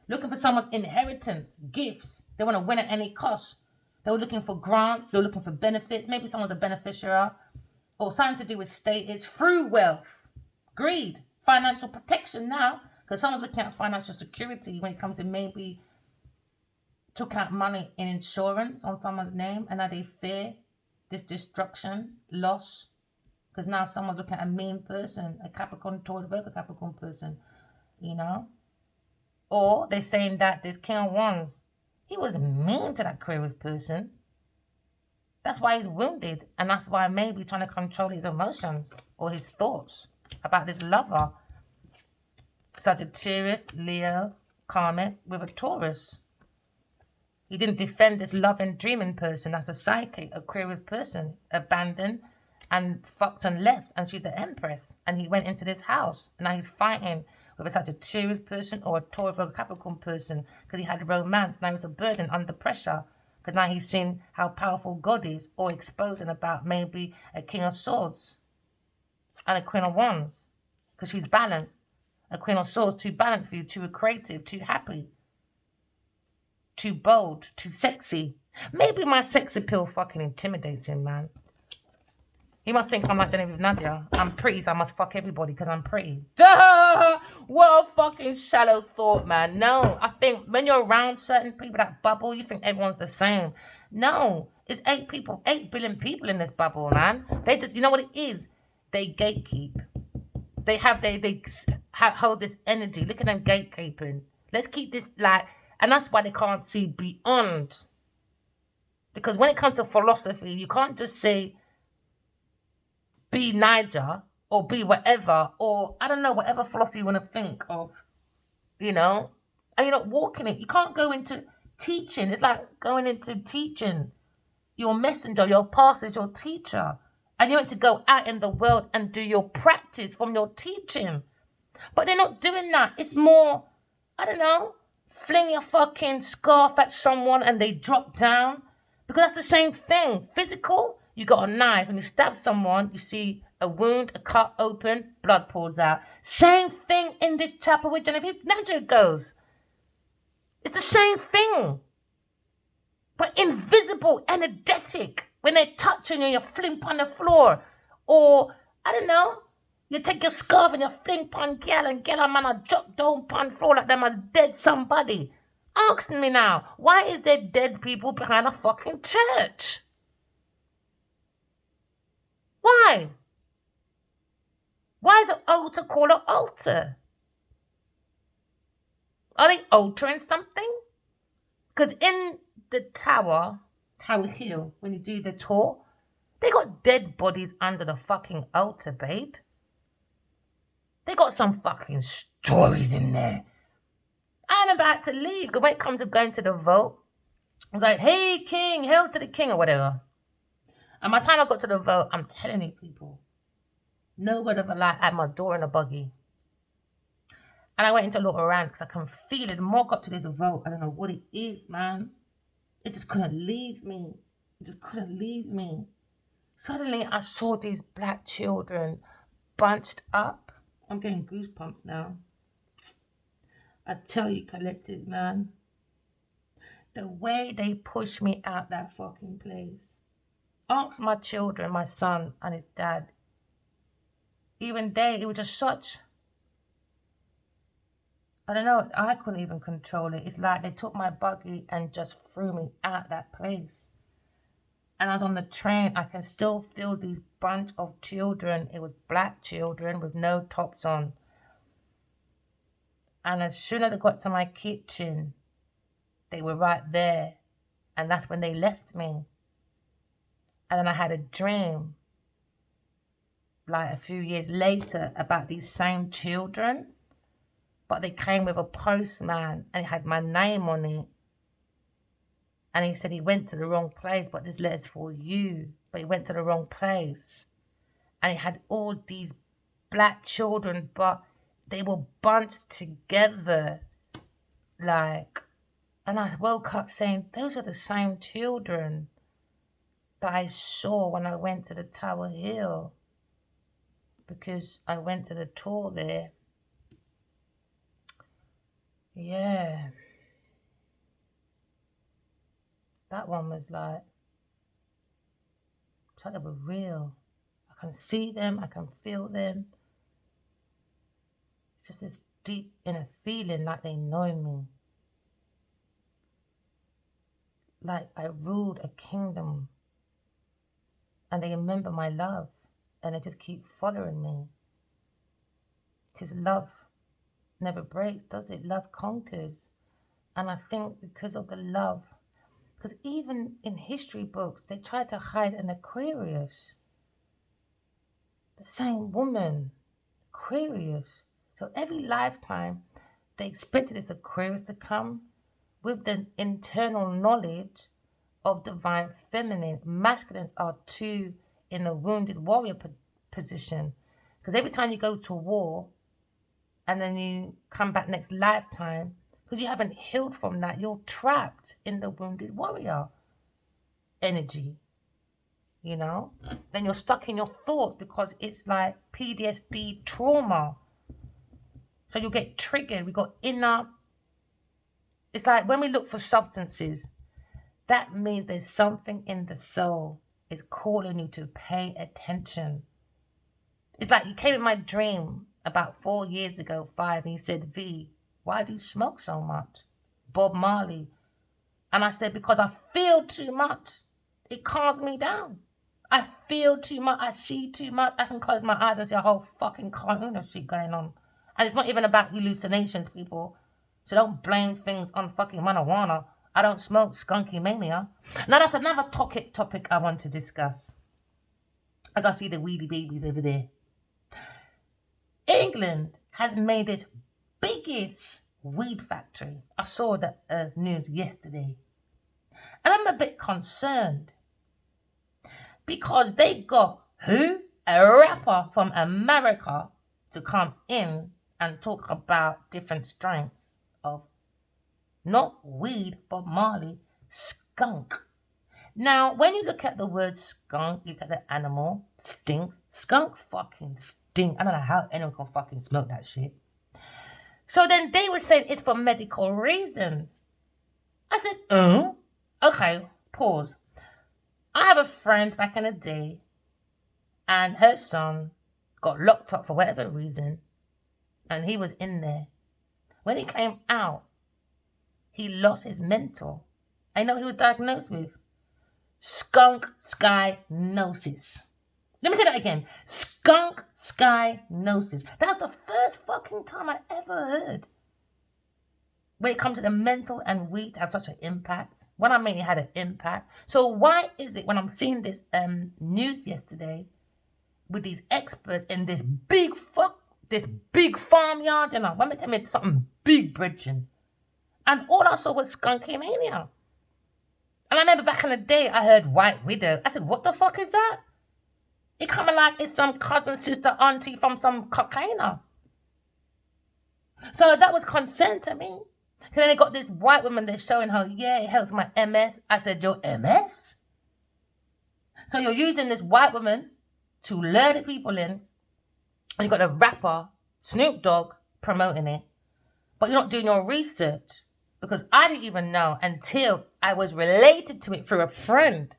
Looking for someone's inheritance, gifts. They want to win at any cost. They were looking for grants. They were looking for benefits. Maybe someone's a beneficiary or something to do with status through wealth. Greed. Financial protection now because someone's looking at financial security when it comes to maybe took out money in insurance on someone's name and now they fear this destruction, loss. Because now someone's looking at a mean person, a Capricorn, Taurus, Virgo Capricorn person, you know. Or they're saying that this King of Wands, he was mean to that Aquarius person. That's why he's wounded. And that's why maybe trying to control his emotions or his thoughts about this lover. Sagittarius, Leo, Karmic with a Taurus. He didn't defend this loving, dreaming person. That's a psychic, Aquarius person. Abandoned and fucked and left. And she's the Empress. And he went into this house. And now he's fighting with a Sagittarius person or a Taurus or a Capricorn person because he had romance. Now he's a burden under pressure because now he's seen how powerful God is or exposing about maybe a King of Swords and a Queen of Wands because she's balanced. A Queen of Swords too balanced for you, too creative, too happy, too bold, too sexy. Maybe my sex appeal fucking intimidates him, man. He must think I'm like Genevieve Nadia. I'm pretty, so I must fuck everybody because I'm pretty. Duh! What a fucking shallow thought, man. No, I think when you're around certain people, that bubble, you think everyone's the same. No, it's 8 billion people in this bubble, man. They just, you know what it is? They gatekeep. They hold this energy. Look at them gatekeeping. Let's keep this like, and that's why they can't see beyond. Because when it comes to philosophy, you can't just say, be Niger or be whatever, or I don't know, whatever philosophy you want to think of, you know, and you're not walking it. You can't go into teaching. It's like going into teaching. Your messenger, your pastor is your teacher. And you want to go out in the world and do your practice from your teaching. But they're not doing that. It's more, I don't know, fling your fucking scarf at someone and they drop down. Because that's the same thing. Physical, you got a knife and you stab someone, you see a wound, a cut open, blood pours out. Same thing in this chapter with Genevieve Nadia goes. It's the same thing. But invisible, energetic. When they're touching you, you flimp on the floor. Or, I don't know, you take your scarf and you flimp on girl and girl and man a drop down on the floor like them a dead somebody. Ask me now, why is there dead people behind a fucking church? Why? Why is an altar called an altar? Are they altering something? Because in the Tower Hill, when you do the tour, they got dead bodies under the fucking altar, babe. They got some fucking stories in there. I'm about to leave because when it comes to going to the vote, I was like, hey, king, hail to the king or whatever. And by the time I got to the vote, I'm telling you people, no word of a lie at my door in a buggy. And I went into a look around because I can feel it. The more I got to this vote, I don't know what it is, man. It just couldn't leave me. It just couldn't leave me. Suddenly, I saw these black children bunched up. I'm getting goosebumps now. I tell you, collective, man. The way they pushed me out that fucking place. ask my children, my son and his dad, even they, it was just such, I don't know, I couldn't even control it. It's like they took my buggy and just threw me out that place. And I was on the train, I can still feel these bunch of children. It was black children with no tops on. And as soon as I got to my kitchen, they were right there. And that's when they left me. And then I had a dream, like a few years later, about these same children. But they came with a postman and it had my name on it. And he said he went to the wrong place, but this letter's for you. But he went to the wrong place. And he had all these black children, but they were bunched together. Like, and I woke up saying, those are the same children that I saw when I went to the Tower Hill. Because I went to the tour there. Yeah. That one was like, it's like they were real. I can see them, I can feel them. It's just this deep inner feeling like they know me. Like I ruled a kingdom. And they remember my love. And they just keep following me. Because love never breaks, does it? Love conquers. And I think because of the love, because even in history books, they tried to hide an Aquarius. The same woman, Aquarius. So every lifetime, they expected this Aquarius to come with the internal knowledge of divine feminine. Masculines are two in the wounded warrior position. Because every time you go to war, and then you come back next lifetime, because you haven't healed from that, you're trapped in the wounded warrior energy, you know? Then you're stuck in your thoughts because it's like PTSD trauma. So you get triggered. We got inner, it's like when we look for substances, that means there's something in the soul. It's calling you to pay attention. It's like you came in my dream about 4 years ago, 5, and you said, V, why do you smoke so much? Bob Marley. And I said, because I feel too much. It calms me down. I feel too much. I see too much. I can close my eyes and see a whole fucking cartoon of shit going on. And it's not even about hallucinations, people. So don't blame things on fucking marijuana. I don't smoke skunky mania. Now that's another topic I want to discuss. As I see the weedy babies over there. England has made its biggest weed factory. I saw the news yesterday. And I'm a bit concerned. Because they got who? A rapper from America to come in and talk about different strengths of not weed, but Marley, skunk. Now, when you look at the word skunk, you look at the animal, stinks. Skunk fucking stink. I don't know how anyone can fucking smoke that shit. So then they were saying it's for medical reasons. I said, okay, pause. I have a friend back in the day, and her son got locked up for whatever reason, and he was in there. When he came out, he lost his mental. I know he was diagnosed with skunk skynosis. Let me say that again. Skunk skynosis. That's the first fucking time I ever heard. When it comes to the mental and weed have such an impact. When I mean it had an impact. So why is it when I'm seeing this news yesterday with these experts in this big farmyard, you know, let me tell you something big bridging. And all I saw was skunky mania. And I remember back in the day I heard White Widow. I said, what the fuck is that? It kind of like it's some cousin, sister, auntie from some cocainer. So that was concern to me. And then they got this white woman that's showing her, yeah, it helps my MS. I said, your MS? So you're using this white woman to lure the people in. And you got a rapper, Snoop Dogg, promoting it. But you're not doing your research. Because I didn't even know until I was related to it through a friend.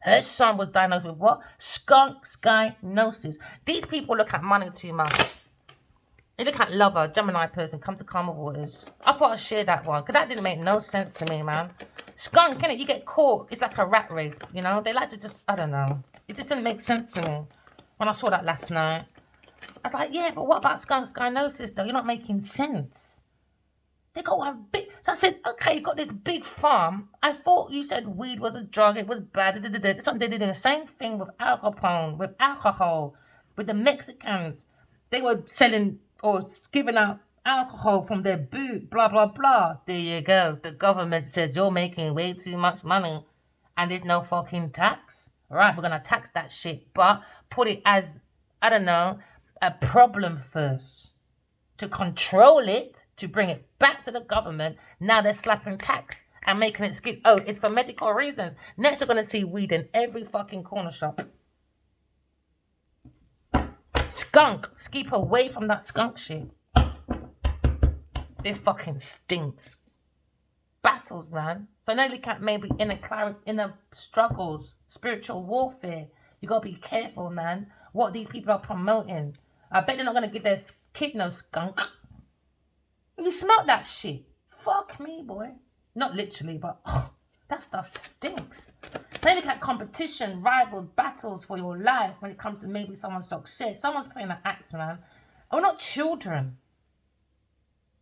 Her son was diagnosed with what? Skunk skynosis. These people look at money too much. They look at lover, Gemini person, come to calmer waters. I thought I'd share that one, because that didn't make no sense to me, man. Skunk, innit? You get caught. It's like a rat race, you know? They like to just, I don't know. It just didn't make sense to me when I saw that last night. I was like, yeah, but what about skunk skynosis, though? You're not making sense. They got one big. So I said, okay, you got this big farm. I thought you said weed was a drug. It was bad. Something they did the same thing with alcohol, with the Mexicans. They were selling or giving out alcohol from their boot, blah, blah, blah. There you go. The government says you're making way too much money and there's no fucking tax. All right, we're going to tax that shit, but put it as, I don't know, a problem first. To control it, to bring it back to the government, now they're slapping tax and making it skip. Oh, it's for medical reasons. Next, you're going to see weed in every fucking corner shop. Skunk. Keep away from that skunk shit. It fucking stinks. Battles, man. So now look at maybe inner struggles, spiritual warfare. You got to be careful, man, what these people are promoting. I bet they're not going to give their kid no skunk. You smell that shit. Fuck me, boy. Not literally, but that stuff stinks. They look at competition, rivals, battles for your life when it comes to maybe someone's success. Someone's playing an act, man. And we're not children.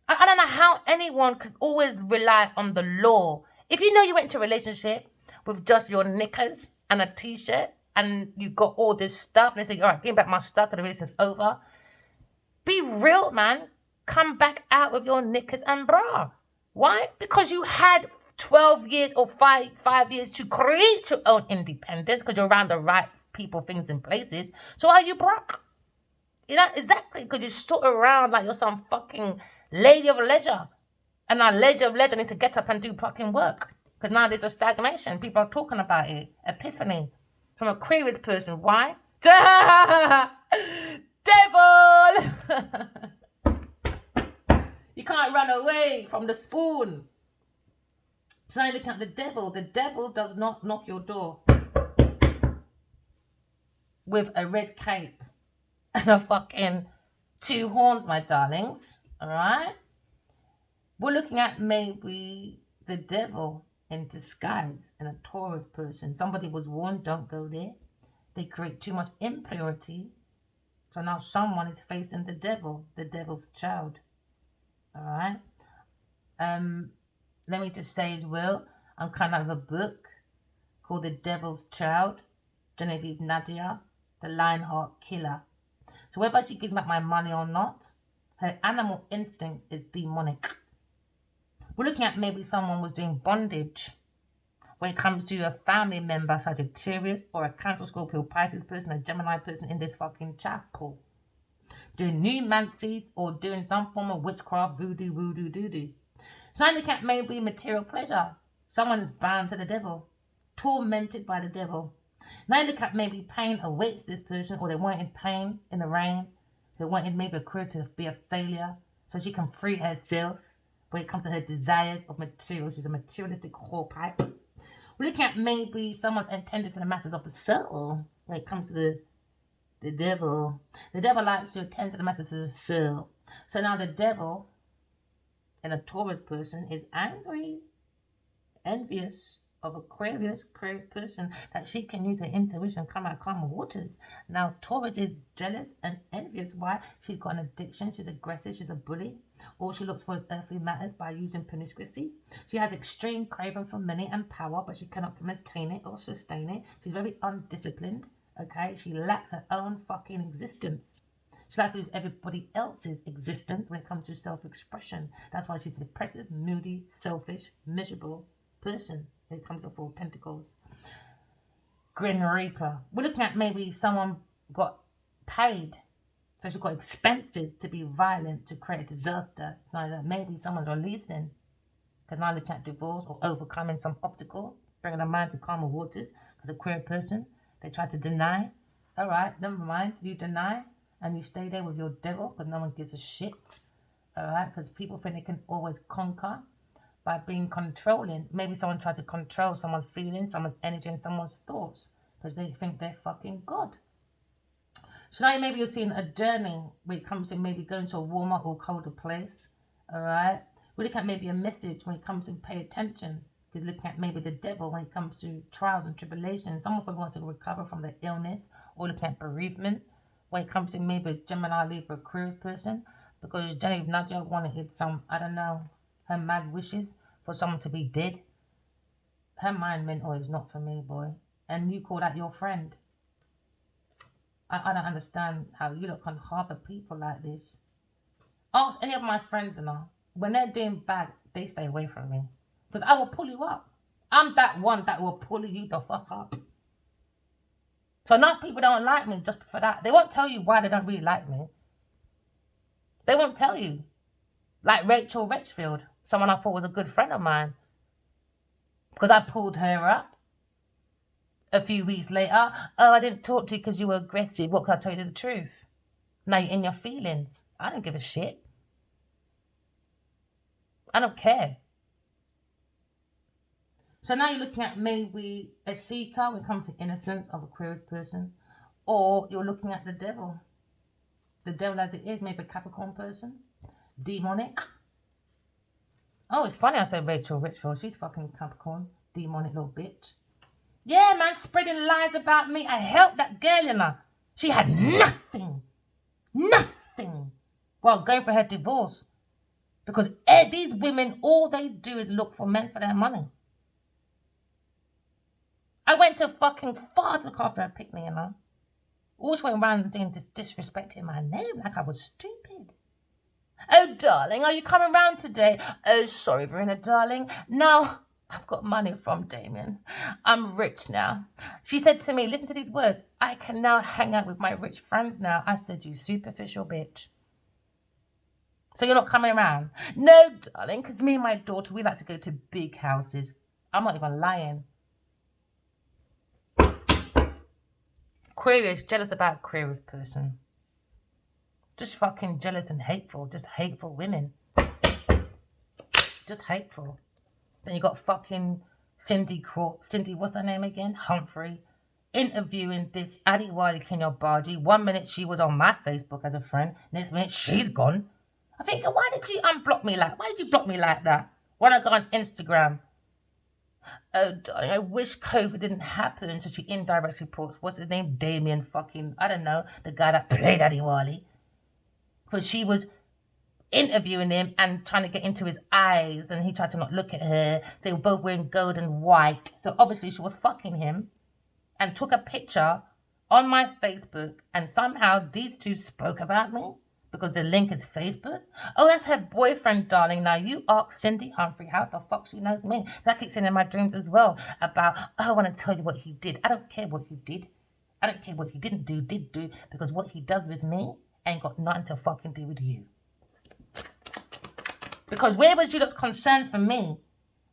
I don't know how anyone could always rely on the law. If you know you went into a relationship with just your knickers and a t-shirt, and you got all this stuff, and they say, all right, give me back my stuff, and the relation's over. Be real, man. Come back out with your knickers and bra. Why? Because you had 12 years or five years to create your own independence, because you're around the right people, things, and places. So are you broke? You know, exactly, because you stood around like you're some fucking lady of leisure. And a lady of leisure needs to get up and do fucking work. Because now there's a stagnation. People are talking about it. Epiphany. From a Aquarius person. Why? Devil! You can't run away from the spoon. So now look at the devil. The devil does not knock your door with a red cape and a fucking 2 horns, my darlings. Alright? We're looking at maybe the devil in disguise in a Taurus person. Somebody was warned, don't go there. They create too much impurity. So now someone is facing the devil's child. Alright? Let me just say as well, I'm kind of a book called The Devil's Child, Genevieve Nadia, the Lionheart Killer. So whether she gives back my money or not, her animal instinct is demonic. We're looking at maybe someone was doing bondage when it comes to a family member, Sagittarius, or a Cancer, Scorpio, Pisces person, a Gemini person in this fucking chapel. Doing numancies or doing some form of witchcraft, voodoo, doo-doo. So now look at maybe material pleasure. Someone is bound to the devil, tormented by the devil. Now look at maybe pain awaits this person, or they wanted pain in the rain. They wanted maybe a career to be a failure so she can free herself when it comes to her desires of material. She's a materialistic whorepipe. We're looking at maybe someone's intended to the matters of the soul when it comes to the devil. The devil likes to attend to the matters of the soul. So now the devil in a Taurus person is angry, envious of Aquarius person that she can use her intuition, come out calm waters. Now Taurus is jealous and envious. Why? She's got an addiction, she's aggressive, she's a bully. All she looks for is earthly matters by using promiscuity. She has extreme craving for money and power, but she cannot maintain it or sustain it. She's very undisciplined. Okay, she lacks her own fucking existence. She likes to use everybody else's existence when it comes to self-expression. That's why she's a depressive, moody, selfish, miserable person when it comes to 4 Pentacles. Grim Reaper. We're looking at maybe someone got paid. So she's got expenses to be violent, to create a disaster. So that maybe someone's releasing. Because now looking at divorce or overcoming some obstacle, bringing a mind to calmer waters. Because a queer person, they try to deny. All right, never mind. You deny and you stay there with your devil because no one gives a shit. All right, because people think they can always conquer. by being controlling. Maybe someone tried to control someone's feelings, someone's energy, and someone's thoughts because they think they're fucking God. So now maybe you're seeing a journey when it comes to maybe going to a warmer or colder place. All right. We look at maybe a message when it comes to pay attention. Because looking at maybe the devil when it comes to trials and tribulations. Someone probably wants to recover from their illness, or looking at bereavement when it comes to maybe a Gemini, Libra, Aquarius person. Because Jenny Nadia wanted some, I don't know, her mad wishes for someone to be dead. Her mind mental is not for me, boy. And you call that your friend. I don't understand how you lot can harbour people like this. Ask any of my friends and all. When they're doing bad, they stay away from me. Because I will pull you up. I'm that one that will pull you the fuck up. So enough people don't like me just for that. They won't tell you why they don't really like me. They won't tell you. Like Rachel Richfield, someone I thought was a good friend of mine. Because I pulled her up. A few weeks later, oh, I didn't talk to you because you were aggressive. What could I tell you the truth? Now you're in your feelings. I don't give a shit. I don't care. So now you're looking at maybe a seeker when it comes to innocence of a Aquarius person. Or you're looking at the devil. The devil as it is, maybe a Capricorn person. Demonic. Oh, it's funny I said Rachel Richfield. She's fucking Capricorn. Demonic little bitch. Yeah, man, spreading lies about me. I helped that girl, you know. She had nothing. Nothing. Well, going for her divorce. Because these women, all they do is look for men for their money. I went to fucking far to look after her picnic, you know. Always went around doing disrespecting my name like I was stupid. Oh, darling, are you coming round today? Oh, sorry, Verena, darling. No. I've got money from Damien. I'm rich now. She said to me, listen to these words. I can now hang out with my rich friends now. I said, you superficial bitch. So you're not coming around? No, darling, because me and my daughter, we like to go to big houses. I'm not even lying. Aquarius, jealous about Aquarius person. Just fucking jealous and hateful. Just hateful women. Just hateful. Then you got fucking Cindy, what's her name again? Humphrey. Interviewing this Adiwali Kinyobaji. 1 minute she was on my Facebook as a friend. Next minute she's gone. I think, why did you unblock me like? Why did you block me like that? When I go on Instagram. Oh, darling, I wish COVID didn't happen. So she indirectly reports, what's his name? Damien fucking, I don't know, the guy that played Adiwali. Because she was interviewing him and trying to get into his eyes, and he tried to not look at her. They were both wearing gold and white, so obviously she was fucking him, and took a picture on my Facebook, and somehow these two spoke about me because the link is Facebook. Oh, that's her boyfriend, darling. Now you ask Cindy Humphrey how the fuck she knows me. That keeps in my dreams as well about, oh, I want to tell you what he did. I don't care what he did. I don't care what he did do, because what he does with me ain't got nothing to fucking do with you. Because where was you lot's concern for me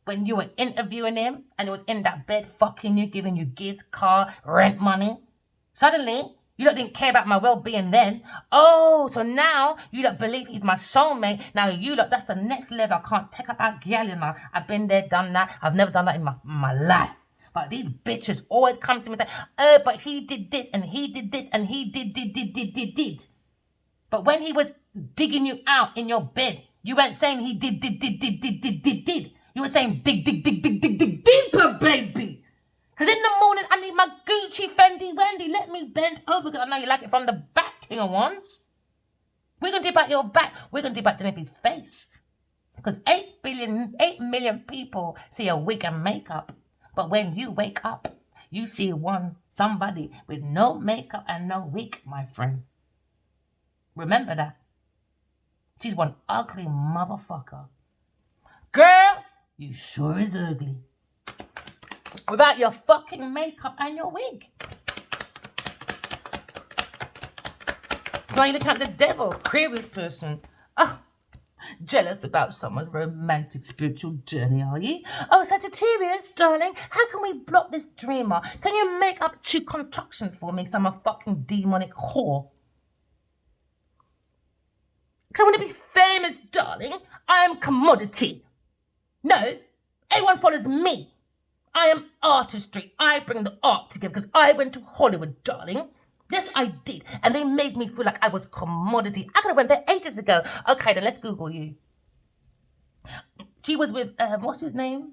when you were interviewing him and he was in that bed fucking you, giving you gifts, car, rent money? Suddenly, you lot didn't care about my well-being then. Oh, so now you lot believe he's my soulmate. Now you lot, that's the next level. I can't take about girl, you know. I've been there, done that. I've never done that in my life. But these bitches always come to me and say, oh, but he did this and he did this and he did. But when he was digging you out in your bed, you weren't saying he did. You were saying dig deeper, baby. Because in the morning, I need my Gucci, Fendi, Wendy. Let me bend over because I know you like it from the back, King of Wands. We're going to dip out your back. We're going to dip out Jennifer's face. Because 8 million people see a wig and makeup. But when you wake up, you see somebody with no makeup and no wig, my friend. Remember that. She's one ugly motherfucker. Girl, you sure is ugly. Without your fucking makeup and your wig. So you look at the devil, Aquarius person. Oh, jealous about someone's romantic spiritual journey, are you? Oh, Sagittarius, darling, how can we block this dreamer? Can you make up 2 contractions for me because I'm a fucking demonic whore? Because I want to be famous, darling. I am commodity. No, everyone follows me. I am artistry. I bring the art together because I went to Hollywood, darling. Yes, I did. And they made me feel like I was commodity. I could have went there ages ago. Okay, then let's Google you. She was with, what's his name?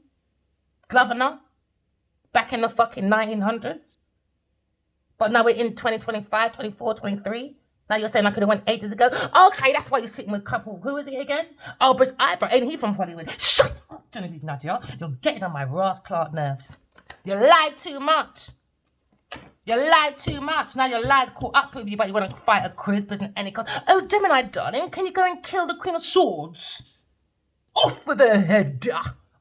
Governor? Back in the fucking 1900s. But now we're in 2025, 24, 23. Now you're saying I could have went ages ago? Okay, that's why you're sitting with a couple. Who is he again? Albert Eyebrow. Ain't he from Hollywood? Shut up, Genevieve Nadia. You're getting on my Ross Clark nerves. You lied too much. You lied too much. Now your lies caught up with you, but you want to fight a quiz person any cost. Oh, Gemini, darling, can you go and kill the Queen of Swords? Off with her head.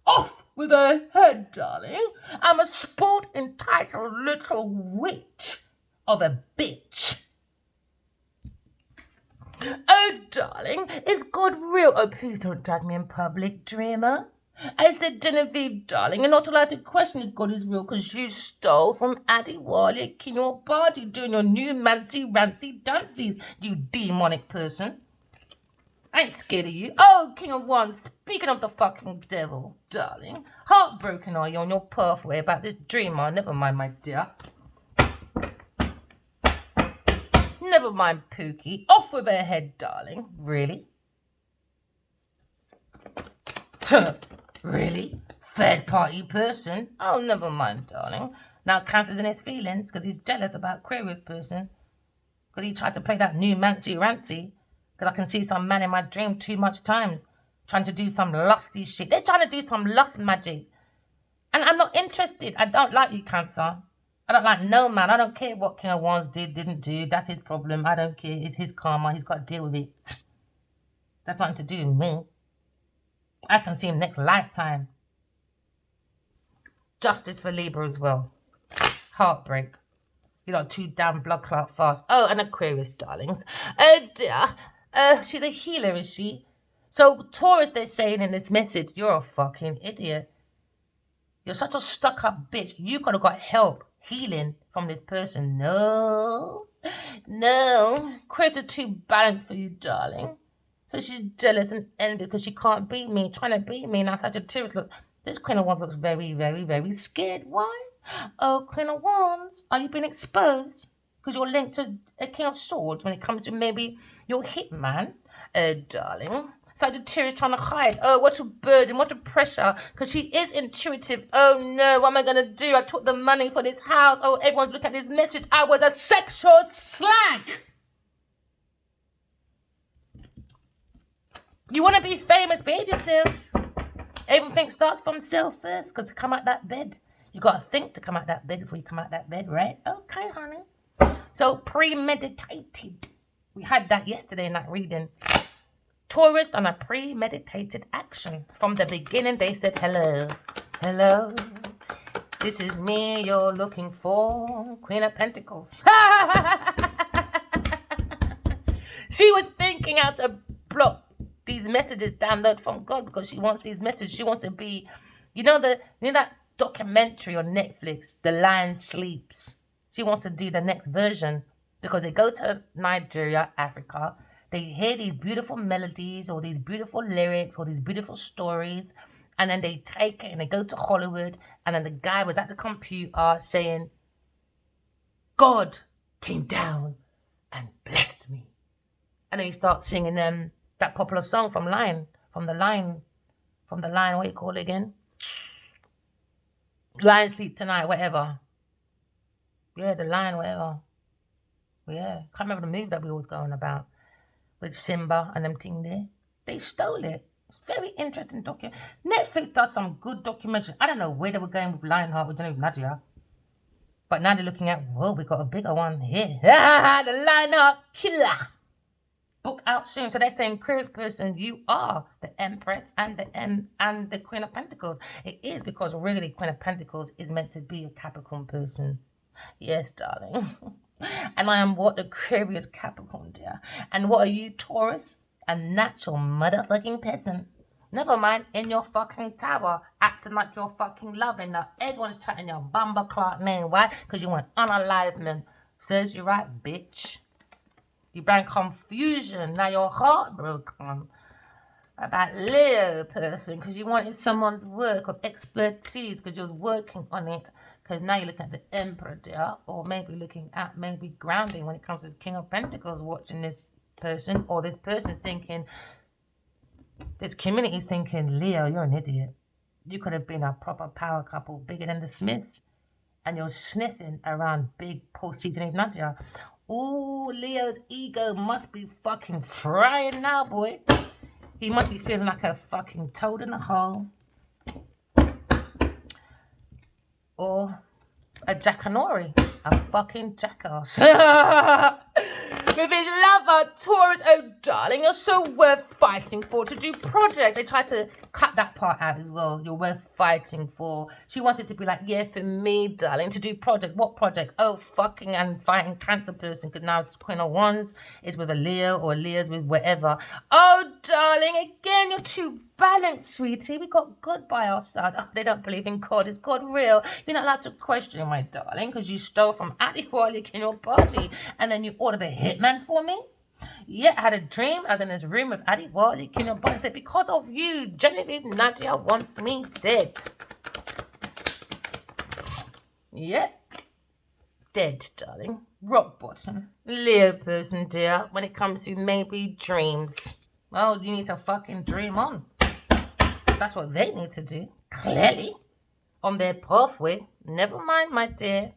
Off with her head, darling. I'm a sport entitled little witch of a bitch. Oh, darling, is God real? Oh, please don't drag me in public, dreamer. I said, Genevieve, darling, you're not allowed to question if God is real because you stole from Addy Wally at King your party doing your new mancy dances, you demonic person. I ain't scared of you. Oh, King of Wands, speaking of the fucking devil, darling, heartbroken are you on your pathway about this dreamer? Never mind, my dear. Never mind, Pookie. Off with her head, darling. Really? Really? Third party person? Oh, never mind, darling. Now Cancer's in his feelings because he's jealous about Aquarius person. Because he tried to play that new mancy-rancy. Because I can see some man in my dream too much times. Trying to do some lusty shit. They're trying to do some lust magic. And I'm not interested. I don't like you, Cancer. I don't like no man. I don't care what King of Wands didn't do. That's his problem. I don't care. It's his karma. He's got to deal with it. That's nothing to do with me. I can see him next lifetime. Justice for Libra as well. Heartbreak. You're not too damn blood clot fast. Oh, and Aquarius, darlings. Oh, dear. She's a healer, is she? So, Taurus, they're saying in this message, you're a fucking idiot. You're such a stuck-up bitch. You could have got help healing from this person. No. Aquarius are too balanced for you, darling. So she's jealous and envious because she can't beat me, trying to beat me. Now Sagittarius, look, this Queen of Wands looks very, very, very scared. Why? Oh, Queen of Wands, are you being exposed? Because you're linked to a King of Swords when it comes to maybe your hitman, darling. Sagittarius trying to hide. Oh, what a burden, what a pressure. Because she is intuitive. Oh no, what am I going to do? I took the money for this house. Oh, everyone's looking at this message. I was a sexual slag. You want to be famous, behave yourself. Everything starts from self first, because to come out that bed, you got to think to come out that bed before you come out that bed, right? Okay, honey. So premeditated. We had that yesterday in that reading. Taurus on a premeditated action. From the beginning, they said, hello, hello. This is me you're looking for, Queen of Pentacles. She was thinking how to block these messages download from God because she wants these messages. She wants to be, you know that documentary on Netflix, The Lion Sleeps. She wants to do the next version because they go to Nigeria, Africa. They hear these beautiful melodies or these beautiful lyrics or these beautiful stories, and then they take it and they go to Hollywood, and then the guy was at the computer saying, God came down and blessed me. And then he starts singing that popular song from the line, what do you call it again? Lion Sleep Tonight, whatever. Yeah, the Lion, whatever. Yeah, can't remember the movie that we was going about with Simba and them thing there. They stole it. It's very interesting document. Netflix does some good documentaries. I don't know where they were going with Lionheart with Genevieve Nadia. But now they're looking at, whoa, we got a bigger one here. The Lionheart Killer. Book out soon. So they're saying, Aquarius person, you are the Empress and the Queen of Pentacles. It is because really Queen of Pentacles is meant to be a Capricorn person. Yes, darling. And I am what Aquarius Capricorn, dear. And what are you, Taurus? A natural motherfucking peasant. Never mind, in your fucking tower, acting like you're fucking loving. Now everyone's chatting your Bumba Clark name. Why? Because you want unalivement. Says you right, bitch. You bring confusion. Now you're heartbroken. about Leo person, because you wanted someone's work of expertise, because you're working on it. Because now you're looking at the Emperor there, or maybe looking at maybe grounding when it comes to the King of Pentacles, watching this person, or this person's thinking, this community thinking, Leo, you're an idiot. You could have been a proper power couple, bigger than the Smiths, and you're sniffing around big pussy Eve Nadia. Ooh, Leo's ego must be fucking frying now, boy. He must be feeling like a fucking toad in a hole. Or a jackanori, a fucking jackass. With his lover, Taurus, oh darling, you're so worth fighting for to do projects. They tried to cut that part out as well. You're worth fighting for. She wants it to be like, yeah, for me, darling, to do project. What project? Oh, fucking and fighting cancer person, because now it's Queen of Wands. It's with a Leo, or Leo's with whatever. Oh, darling, again, you're too balanced, sweetie. We got God by our side. Oh, they don't believe in God. Is God real? You're not allowed to question him, my darling, because you stole from Adiqualik in your party, and then you ordered a hitman for me. Yeah, I had a dream. I was in this room with Adiqualik in your party. I said, because of you, Genevieve Nadia wants me dead. Yeah. Dead, darling. Rock bottom. Leo person, dear, when it comes to maybe dreams. Well, you need to fucking dream on. That's what they need to do. Clearly. On their pathway. Never mind, my dear.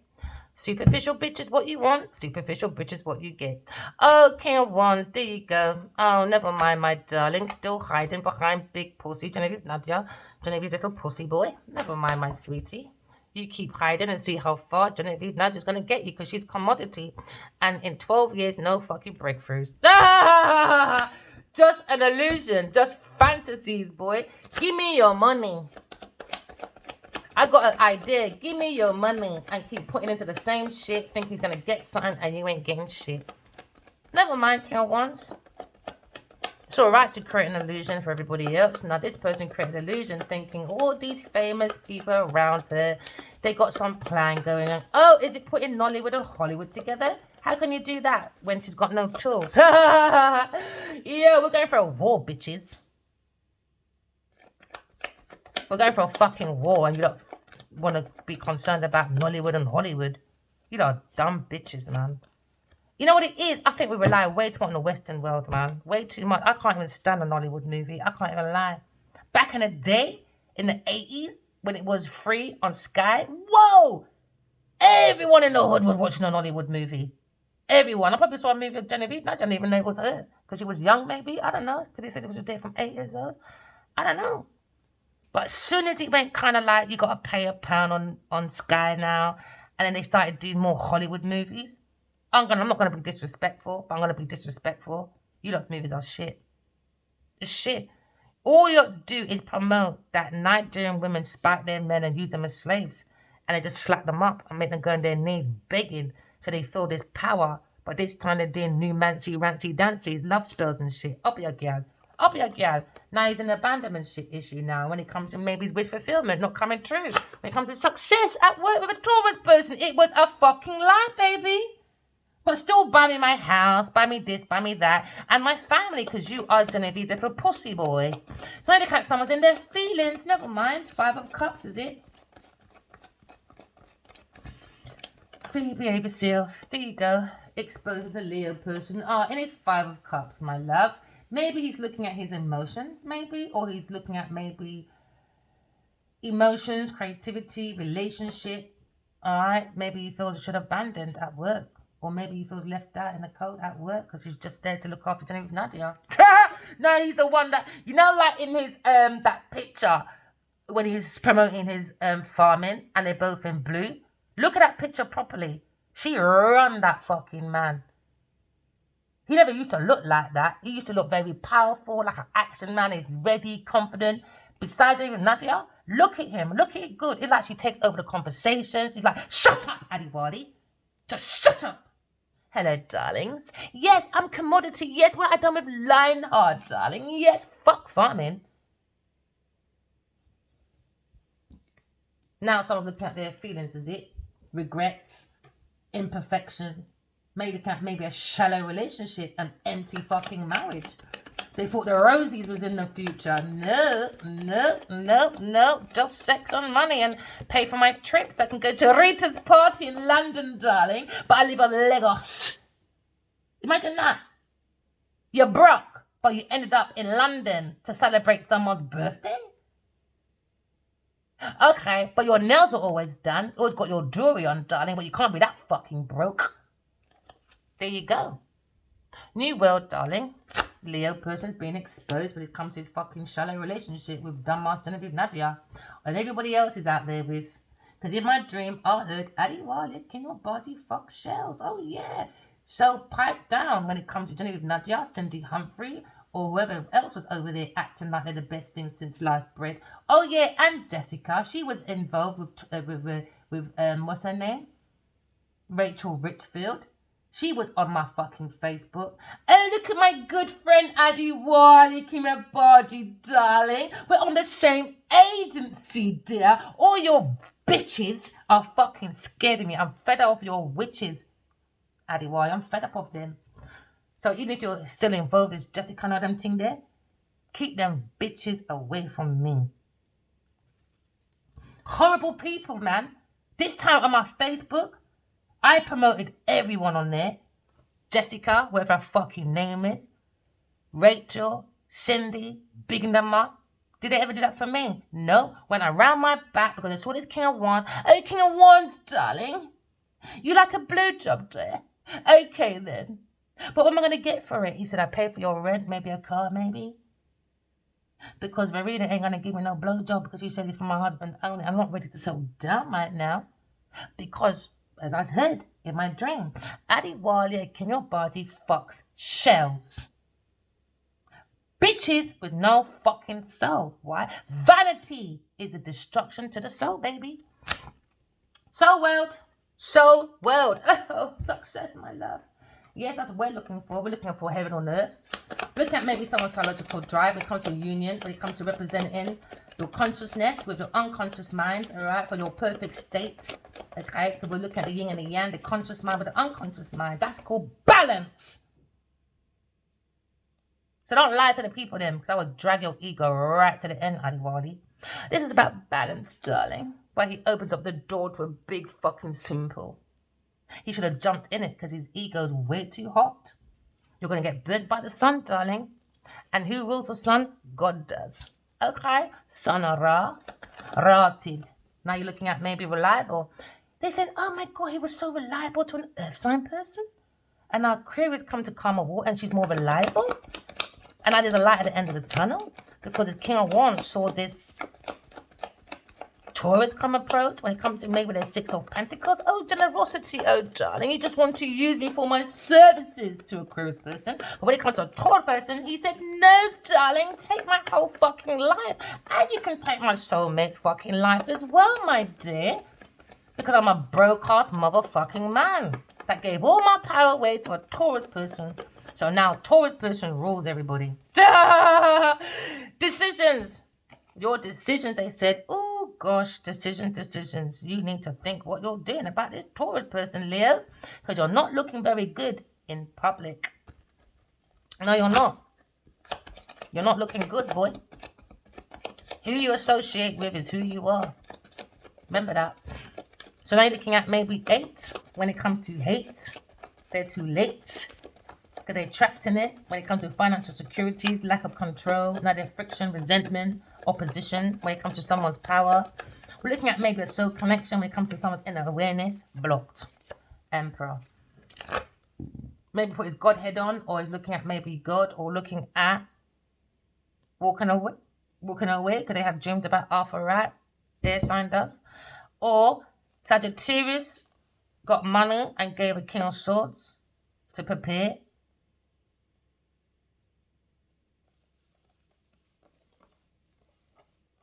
Superficial bitch is what you want. Superficial bitch is what you get. Oh, King of Wands, there you go. Oh, never mind, my darling. Still hiding behind big pussy. Genevieve Nadia. Genevieve's little pussy boy. Never mind, my sweetie. You keep hiding and see how far Genevieve Nadia's going to get you, because she's commodity. And in 12 years, no fucking breakthroughs. Just an illusion. Just fantasies, boy. Give me your money. I got an idea. Give me your money. And keep putting into the same shit. Think he's going to get something and you ain't getting shit. Never mind, King of Wands. It's alright to create an illusion for everybody else. Now this person created an illusion thinking all these famous people around her, they got some plan going on. Oh, is it putting Nollywood and Hollywood together? How can you do that when she's got no tools? Yeah, we're going for a war, bitches. We're going for a fucking war, and you don't want to be concerned about Nollywood and Hollywood. You lot are dumb bitches, man. You know what it is? I think we rely way too much on the Western world, man. Way too much. I can't even stand a Nollywood movie. I can't even lie. Back in the day, in the 80s, when it was free on Sky, whoa! Everyone in the hood was watching a Nollywood movie. Everyone. I probably saw a movie of Genevieve. I didn't even know it was her. Because she was young, maybe. I don't know. Because they said it was there from 8 years old. I don't know. But as soon as it went kind of like, you got to pay £1 on Sky now, and then they started doing more Hollywood movies, I'm not gonna be disrespectful, but I'm gonna be disrespectful. You lot movies are shit. It's shit. All you do is promote that Nigerian women spite their men and use them as slaves, and they just slap them up and make them go on their knees begging so they feel this power. But this time they're doing new rancy dances, love spells and shit. Up your gal. Up your gal. Now he's in an abandonment shit issue now when it comes to maybe his wish fulfillment not coming true. When it comes to success at work with a Taurus person, it was a fucking lie, baby. But still buy me my house, buy me this, buy me that, and my family, because you are Genevieve's little pussy boy. So I look at someone's in their feelings, never mind. 5 of Cups, is it? Feel behave yourself. There you go. Exposing the Leo person. In his 5 of Cups, my love. Maybe he's looking at his emotions, maybe, or he's looking at maybe emotions, creativity, relationship. Alright, maybe he feels he should have abandoned at work. Or maybe he feels left out in the cold at work because he's just there to look after Genevieve Nadia. No, he's the one that, you know, like in his that picture when he's promoting his farming and they're both in blue. Look at that picture properly. She run that fucking man. He never used to look like that. He used to look very powerful, like an action man. He's ready, confident. Besides Genevieve Nadia, look at him. Look at it good. It's like she takes over the conversation. She's like, shut up, everybody. Just shut up. Hello, darlings. Yes, I'm commodity. Yes, what I done with Lionheart, darling. Yes, fuck farming. Now someone's looking at their feelings, is it? Regrets, imperfections, maybe a shallow relationship, an empty fucking marriage. They thought the Rosies was in the future. No, no, no, no. Just sex and money and pay for my trips. I can go to Rita's party in London, darling, but I live in Lagos. Imagine that. You're broke, but you ended up in London to celebrate someone's birthday? Okay, but your nails are always done. You always got your jewelry on, darling, but you can't be that fucking broke. There you go. New world, darling. Leo person's being exposed when it comes to his fucking shallow relationship with dumbass Genevieve Nadia and everybody else is out there with. Because in my dream, I heard Addy Wiley, can your body fuck shells? Oh yeah. So pipe down when it comes to Genevieve Nadia, Cindy Humphrey, or whoever else was over there acting like they're the best thing since sliced bread. Oh yeah, and Jessica, she was involved with what's her name? Rachel Richfield. She was on my fucking Facebook. Oh, look at my good friend Addy Wiley, my body, darling. We're on the same agency, dear. All your bitches are fucking scared of me. I'm fed up of your witches, Addy Wiley. I'm fed up of them. So even if you're still involved with Jessica and all them thing there, keep them bitches away from me. Horrible people, man. This time on my Facebook, I promoted everyone on there. Jessica, whatever her fucking name is. Rachel, Cindy, bigging them up. Did they ever do that for me? No. Went around my back because I saw this King of Wands. Oh, King of Wands, darling. You like a blowjob, dear? Okay, then. But what am I going to get for it? He said, I pay for your rent, maybe a car, maybe. Because Verena ain't going to give me no blowjob because you said it's for my husband only. I'm not ready to settle down right now. Because, as I heard in my dream, Addy Wiley, can your body fucks shells. Bitches with no fucking soul. Why? Vanity is the destruction to the soul, baby. Soul world. Soul world. Oh, success, my love. Yes, that's what we're looking for. We're looking for heaven on earth. Look at maybe someone's psychological drive when it comes to union, when it comes to representing your consciousness with your unconscious mind, all right, for your perfect states, okay? Because we're looking at the yin and the yang, the conscious mind with the unconscious mind. That's called balance. So don't lie to the people then, because I will drag your ego right to the end, Adiwadi. This is about balance, darling. But he opens up the door to a big fucking simple. He should have jumped in it because his ego's way too hot. You're going to get burnt by the sun, darling. And who rules the sun? God does. Okay? Sun or Ra. Rated. Now you're looking at maybe reliable. They said, oh my God, he was so reliable to an earth sign person. And now Aquarius come to Karma War and she's more reliable. And now there's a light at the end of the tunnel. Because the King of Wands saw this Taurus come approach when it comes to maybe the Six of Pentacles. Oh, generosity, oh darling, you just want to use me for my services to Aquarius person. But when it comes to a Taurus person, he said, no, darling, take my whole fucking life. And you can take my soulmate's fucking life as well, my dear. Because I'm a broke-ass motherfucking man that gave all my power away to a Taurus person. So now Taurus person rules everybody. Decisions. Your decision, they said, oh gosh, decisions. You need to think what you're doing about this Taurus person, Leo, because you're not looking very good in public. No, you're not. You're not looking good, boy. Who you associate with is who you are. Remember that. So now you're looking at maybe 8 when it comes to hate. They're too late. Because they're trapped in it when it comes to financial securities, lack of control, now there's friction, resentment, opposition when it comes to someone's power. We're looking at maybe a soul connection when it comes to someone's inner awareness, blocked. Emperor. Maybe put his God head on, or he's looking at maybe God, or looking at walking away because they have dreams about Arthur Rat. Their sign does. Or Sagittarius got money and gave a King of Swords to prepare.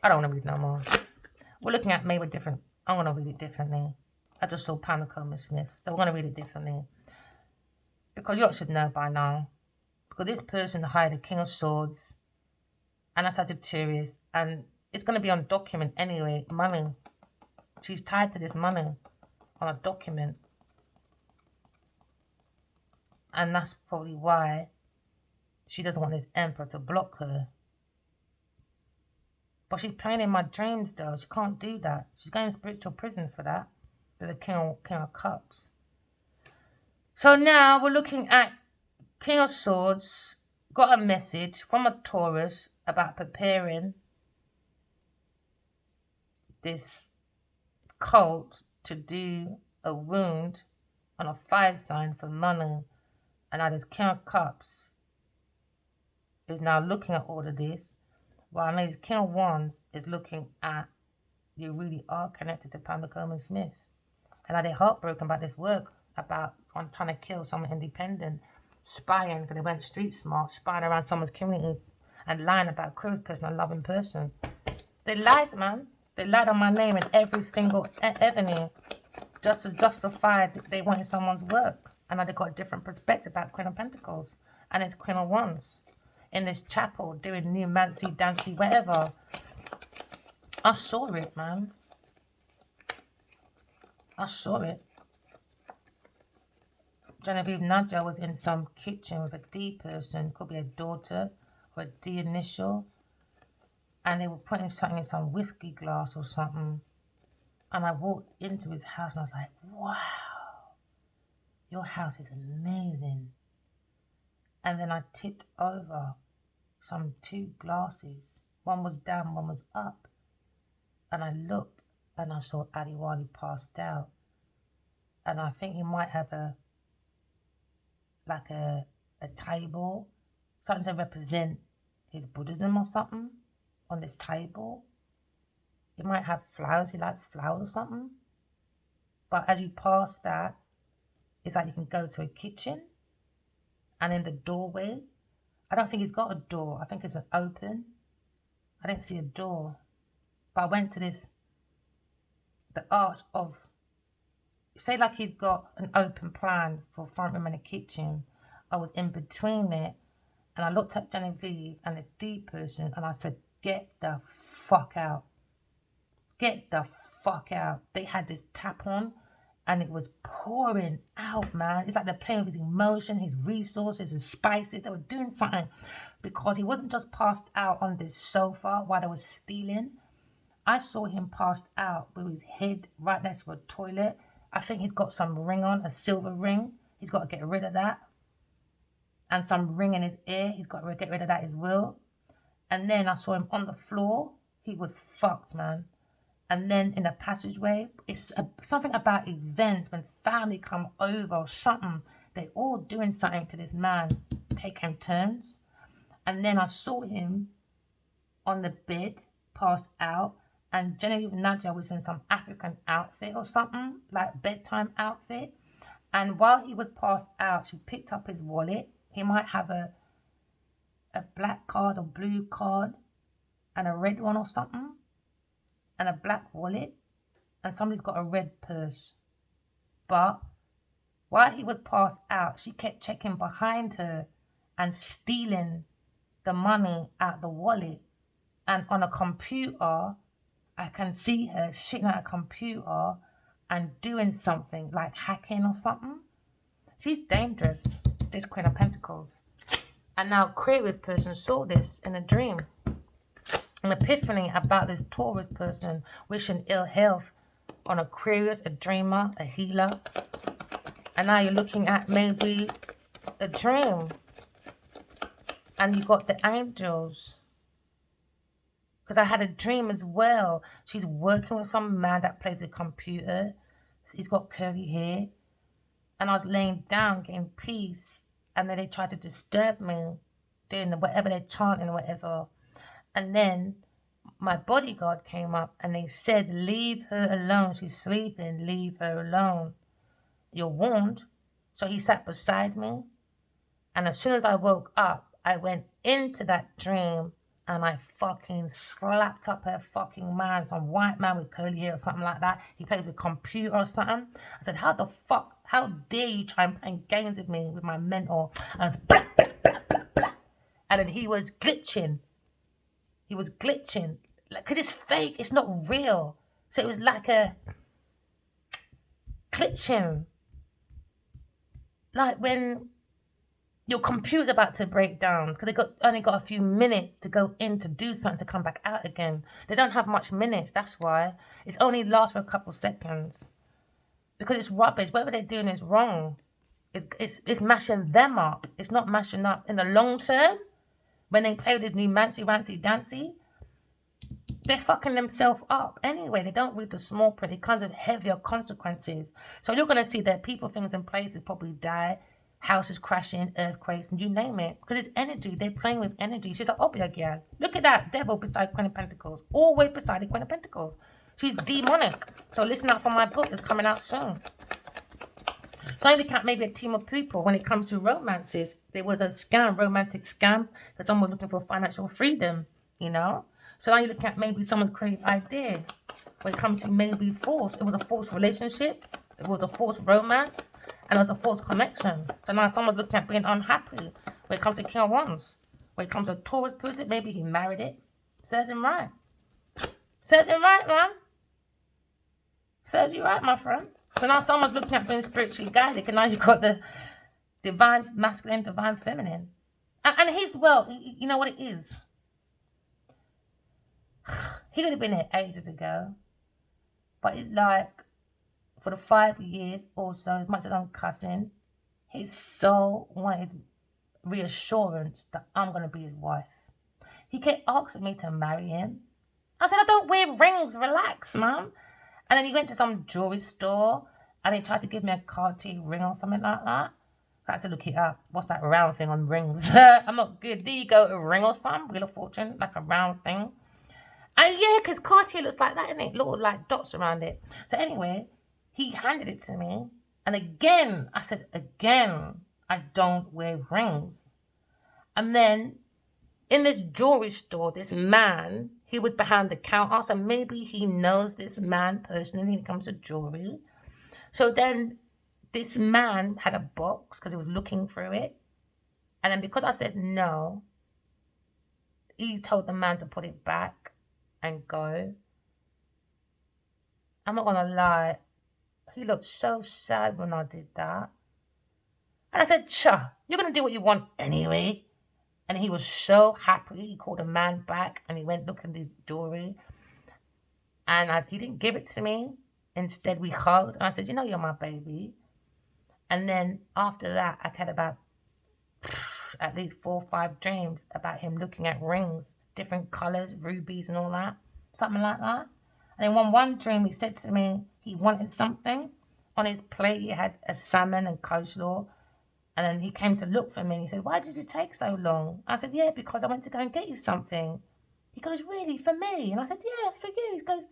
I don't want to read no more. We're looking at maybe different. I'm going to read it differently. I just saw Panacola Smith, so we're going to read it differently. Because you all should know by now. Because this person hired a King of Swords and a Sagittarius, and it's going to be on document anyway. Money. She's tied to this money on a document. And that's probably why She doesn't want this emperor to block her. But she's playing in my dreams though. She can't do that. She's going to spiritual prison for that. With the King of Cups. So now we're looking at King of Swords. Got a message from a Taurus about preparing this cult to do a wound on a fire sign for money. And now this King of Cups is now looking at all of this. While this King of Wands is looking at you really are connected to Pamela Coleman Smith. And now they're heartbroken about this work about on trying to kill someone independent, spying because they went street smart, spying around someone's community and lying about a cruel person, a loving person. They lied, man. They lied on my name in every single avenue just to justify that they wanted someone's work. And now they got a different perspective about Queen of Pentacles and it's Queen of Wands in this chapel doing new mancy, dancy, whatever. I saw it, man. I saw it. Genevieve Nadja was in some kitchen with a D person, could be a daughter or a D initial, and they were putting something in some whiskey glass or something. And I walked into his house and I was like, wow, your house is amazing. And then I tipped over some 2 glasses. One was down, one was up. And I looked and I saw Adiwali passed out. And I think he might have a table, something to represent his Buddhism or something on this table. He might have flowers, he likes flowers or something. But as you pass that, it's like you can go to a kitchen and in the doorway, I don't think he's got a door. I think it's an open. I didn't see a door. But I went to the arch of, say like you've got an open plan for front room and a kitchen. I was in between it and I looked at Genevieve and the D person and I said, get the fuck out. Get the fuck out. They had this tap on and it was pouring out, man. It's like they're playing with his emotion, his resources, his spices. They were doing something because he wasn't just passed out on this sofa while they were stealing. I saw him passed out with his head right next to a toilet. I think he's got some ring on, a silver ring. He's got to get rid of that. And some ring in his ear. He's got to get rid of that as well. And then I saw him on the floor. He was fucked, man. And then in the passageway, it's something about events when family come over or something. They're all doing something to this man, taking turns. And then I saw him on the bed, passed out. And Genevieve Nadja was in some African outfit or something, like bedtime outfit. And while he was passed out, she picked up his wallet. He might have a black card or blue card and a red one or something. And a black wallet. And somebody's got a red purse. But while he was passed out, she kept checking behind her and stealing the money out the wallet. And on a computer, I can see her sitting at a computer and doing something like hacking or something. She's dangerous, this Queen of Pentacles. And now Aquarius person saw this in a dream. An epiphany about this Taurus person wishing ill health on Aquarius, a dreamer, a healer. And now you're looking at maybe a dream. And you got the angels. Because I had a dream as well. She's working with some man that plays a computer. He's got curly hair. And I was laying down getting peace. And then they tried to disturb me. Doing whatever they're chanting or whatever. And then my bodyguard came up and they said, leave her alone. She's sleeping. Leave her alone. You're warned. So he sat beside me. And as soon as I woke up, I went into that dream and I fucking slapped up her fucking man, some white man with curly hair or something like that. He plays with a computer or something. I said, how the fuck, how dare you try and play games with me with my mentor? And blah, blah, blah, blah, blah. And then he was glitching. He was glitching. Because it's fake, it's not real. So it was like a glitching. Like when Your computer's about to break down because only got a few minutes to go in to do something to come back out again. They don't have much minutes. That's why it's only lasts for a couple seconds because it's rubbish. Whatever they're doing is wrong. It's mashing them up. It's not mashing up in the long term. When they play this new mancy rancy dancy, they're fucking themselves up anyway. They don't read the small print. It comes with heavier consequences. So you're gonna see that people, things, and places probably die. Houses crashing, earthquakes, and you name it. Because it's energy. They're playing with energy. She's an obia girl. Look at that devil beside Queen of Pentacles. Always beside the Queen of Pentacles. She's demonic. So listen out for my book. It's coming out soon. So I look at maybe a team of people when it comes to romances. There was a scam, romantic scam, that someone was looking for financial freedom, you know. So now you look at maybe someone's creative idea when it comes to maybe force. It was a forced relationship. It was a forced romance. And there's a false connection. So now someone's looking at being unhappy when it comes to King of Wands. When it comes to a Taurus person, maybe he married it. Serves him right. Serves him right, man. Serves you right, my friend. So now someone's looking at being spiritually guided. And now you've got the divine masculine, divine feminine. And he's, well, you know what it is? He could have been here ages ago. But it's like, for the 5 years or so, as much as I'm cussing, his soul wanted reassurance that I'm going to be his wife. He kept asking me to marry him. I said, I don't wear rings, relax, man. And then he went to some jewelry store and he tried to give me a Cartier ring or something like that. I had to look it up. What's that round thing on rings? I'm not good. There you go, a ring or something, Wheel of Fortune, like a round thing. And yeah, because Cartier looks like that, innit? Little like dots around it. So anyway, he handed it to me. And again, I said, I don't wear rings. And then in this jewelry store, this man, he was behind the counter. So maybe he knows this man personally when it comes to jewelry. So then this man had a box because he was looking through it. And then because I said no, he told the man to put it back and go. I'm not going to lie. He looked so sad when I did that. And I said, "Cha, you're going to do what you want anyway." And he was so happy. He called a man back and he went looking at his jewelry. And he didn't give it to me. Instead, we hugged. And I said, "You know, you're my baby." And then after that, I had about at least 4 or 5 dreams about him looking at rings, different colors, rubies and all that. Something like that. And then one dream, he said to me he wanted something. On his plate, he had a salmon and coleslaw. And then he came to look for me. And he said, "Why did you take so long?" I said, "Yeah, because I went to go and get you something." He goes, "Really, for me?" And I said, "Yeah, for you." He goes,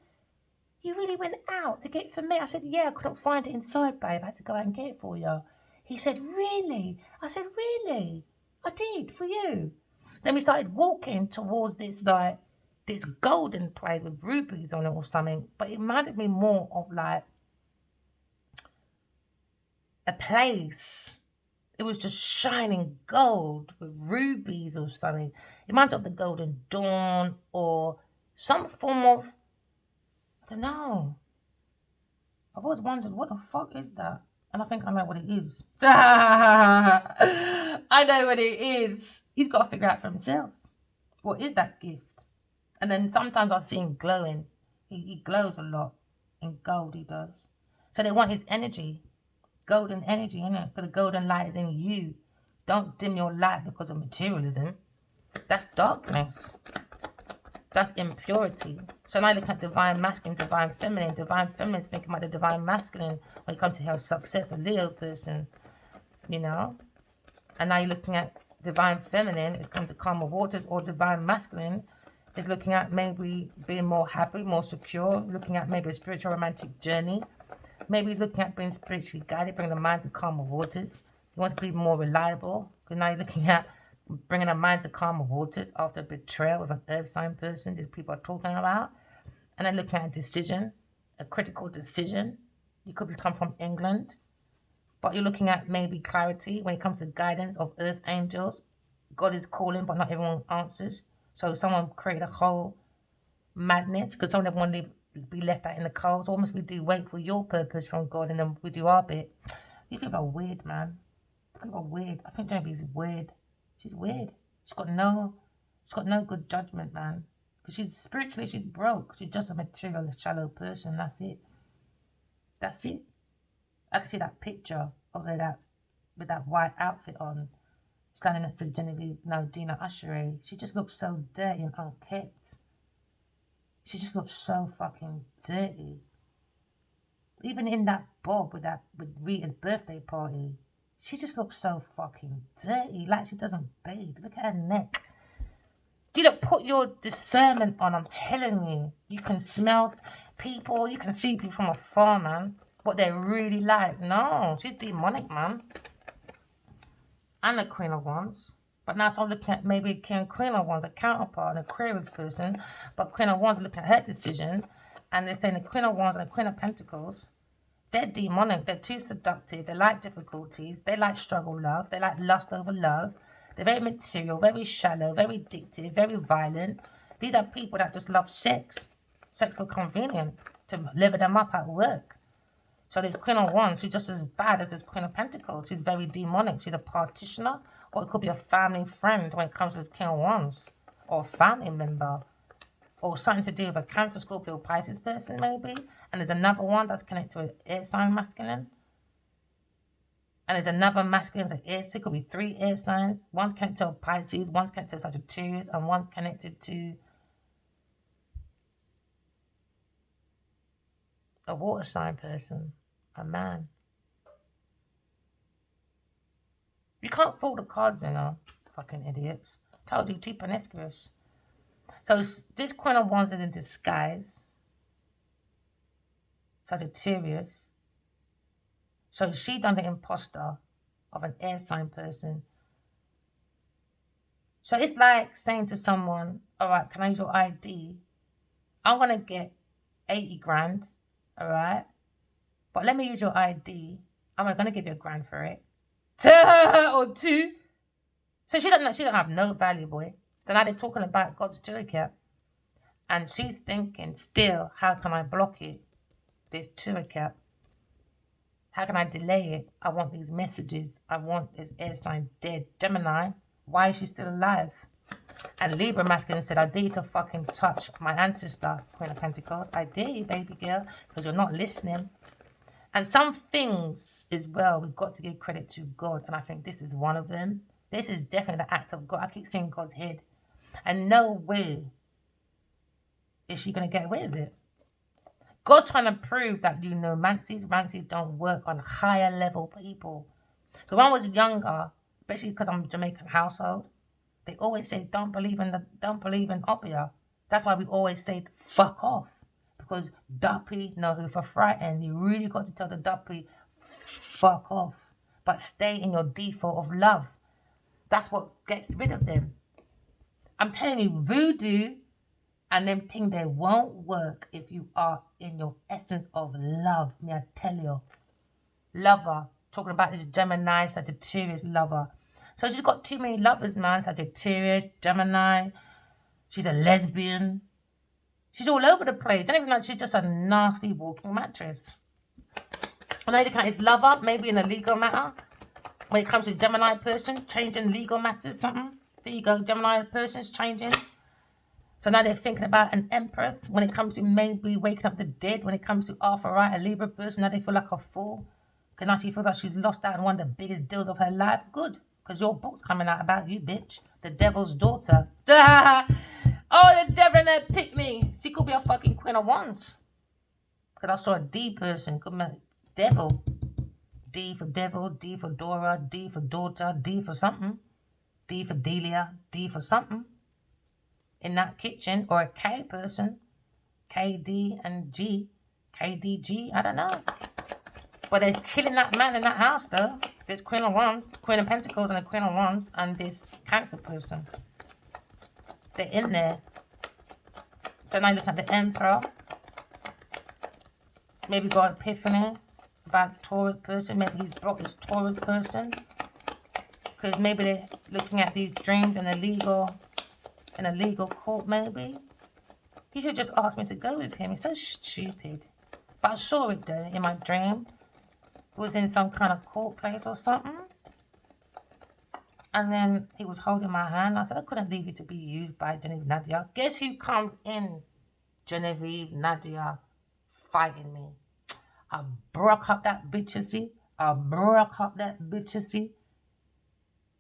"You really went out to get it for me?" I said, "Yeah, I couldn't find it inside, babe. I had to go out and get it for you." He said, "Really?" I said, "Really? I did, for you." Then we started walking towards this golden place with rubies on it or something. But it reminded me more of like a place. It was just shining gold with rubies or something. It reminds me of the Golden Dawn or some form of, I don't know. I've always wondered, what the fuck is that? And I think I know what it is. I know what it is. He's got to figure out for himself. What is that gift? And then sometimes I see him glowing. He glows a lot. In gold, he does. So they want his energy. Golden energy, innit? Because the golden light is in you. Don't dim your light because of materialism. That's darkness. That's impurity. So now you look at divine masculine, divine feminine. Divine feminine is thinking about the divine masculine when it comes to health, success, a Leo person, you know. And now you're looking at divine feminine, it's come to calmer waters, or divine masculine is looking at maybe being more happy, more secure, looking at maybe a spiritual romantic journey. Maybe he's looking at being spiritually guided, bringing the mind to calmer waters. He wants to be more reliable. Because now you're looking at bringing a mind to calmer waters after a betrayal with an earth sign person. These people are talking about. And then looking at a decision, a critical decision. You could come from England. But you're looking at maybe clarity when it comes to guidance of earth angels. God is calling, but not everyone answers. So someone created a whole madness because some of them want to be left out in the cold. So almost we do wait for your purpose from God and then we do our bit. These people are weird, man. kind of weird. I think Genevieve's weird. She's weird. She's got no good judgment, man. Because she's broke. She's just a material, shallow person. That's it. That's it. I can see that picture of her with that white outfit on, standing next to Genevieve, no, Dina Usheray. She just looks so dirty and unkept. She just looks so fucking dirty. Even in that bob with Rita's birthday party, she just looks so fucking dirty, like she doesn't bathe. Look at her neck. You don't put your discernment on, I'm telling you. You can smell people, you can see people from afar, man. What they're really like. No, she's demonic, man. And the Queen of Wands. But now I'm looking at maybe Queen of Wands, a counterpart, an Aquarius person. But Queen of Wands looking at her decision. And they're saying the Queen of Wands and the Queen of Pentacles, they're demonic. They're too seductive. They like difficulties. They like struggle love. They like lust over love. They're very material, very shallow, very addictive, very violent. These are people that just love sex. Sex for convenience. To lever them up at work. So this Queen of Wands, she's just as bad as this Queen of Pentacles. She's very demonic. She's a partitioner. Or it could be a family friend when it comes to this King of Wands. Or a family member. Or something to do with a Cancer, Scorpio, Pisces person maybe. And there's another one that's connected to an air sign masculine. And there's another masculine that's air. So it could be 3 air signs. One's connected to Pisces, one's connected to Sagittarius, and one's connected to a water sign person. A man. You can't fool the cards, you know. Fucking idiots. Told you, too promiscuous. So this Queen of Wands is in disguise. Sagittarius. So she done the imposter of an air sign person. So it's like saying to someone, all right, can I use your ID? I'm going to get 80 grand, all right? But let me use your ID. I'm going to give you $1,000 for it. Or 2. So she don't have no value, boy. So now they're talking about God's toolkit. And she's thinking still, how can I block it? This toolkit. How can I delay it? I want these messages. I want this air sign dead. Gemini, why is she still alive? And Libra masculine said, I dare you to fucking touch my ancestor, Queen of Pentacles. I dare you, baby girl, because you're not listening. And some things as well, we've got to give credit to God. And I think this is one of them. This is definitely the act of God. I keep seeing God's head. And no way is she going to get away with it. God's trying to prove that, you know, Mancy's don't work on higher level people. So when I was younger, especially because I'm a Jamaican household, they always say, don't believe in Obeah. That's why we always say, fuck off. Because duppy know who for frightened. You really got to tell the duppy, fuck off. But stay in your default of love. That's what gets rid of them. I'm telling you, voodoo and them things, they won't work if you are in your essence of love. Me, I tell you. Lover. Talking about this Gemini, Sagittarius lover. So she's got too many lovers, man. Sagittarius, Gemini. She's a lesbian. She's all over the place. Don't even know, she's just a nasty walking mattress. When I look at his lover, maybe in a legal matter. When it comes to Gemini person, changing legal matters, something. There you go, Gemini person's changing. So now they're thinking about an empress. When it comes to maybe waking up the dead. When it comes to Arthur Wright, a Libra person, now they feel like a fool. Because now she feels like she's lost out on one of the biggest deals of her life. Good. Because your book's coming out about you, bitch. The Devil's Daughter. Oh, the devil in her pick me. She could be a fucking Queen of Wands. Because I saw a D person. Could be devil. D for devil, D for Dora, D for daughter, D for something. D for Delia, D for something. In that kitchen. Or a K person. K, D, and G. K, D, G. I don't know. But they're killing that man in that house, though. This Queen of Wands, Queen of Pentacles and the Queen of Wands, and this Cancer person. They're in there. So now you look at the Emperor. Maybe got epiphany about Taurus person. Maybe he's brought this Taurus person. Because maybe they're looking at these dreams in a legal court, maybe. He should just ask me to go with him. He's so stupid. But I saw it, though, in my dream. It was in some kind of court place or something. And then he was holding my hand. I said, I couldn't leave you to be used by Genevieve Nadia. Guess who comes in? Genevieve Nadia fighting me. I broke up that bitchesy. I broke up that bitchesy.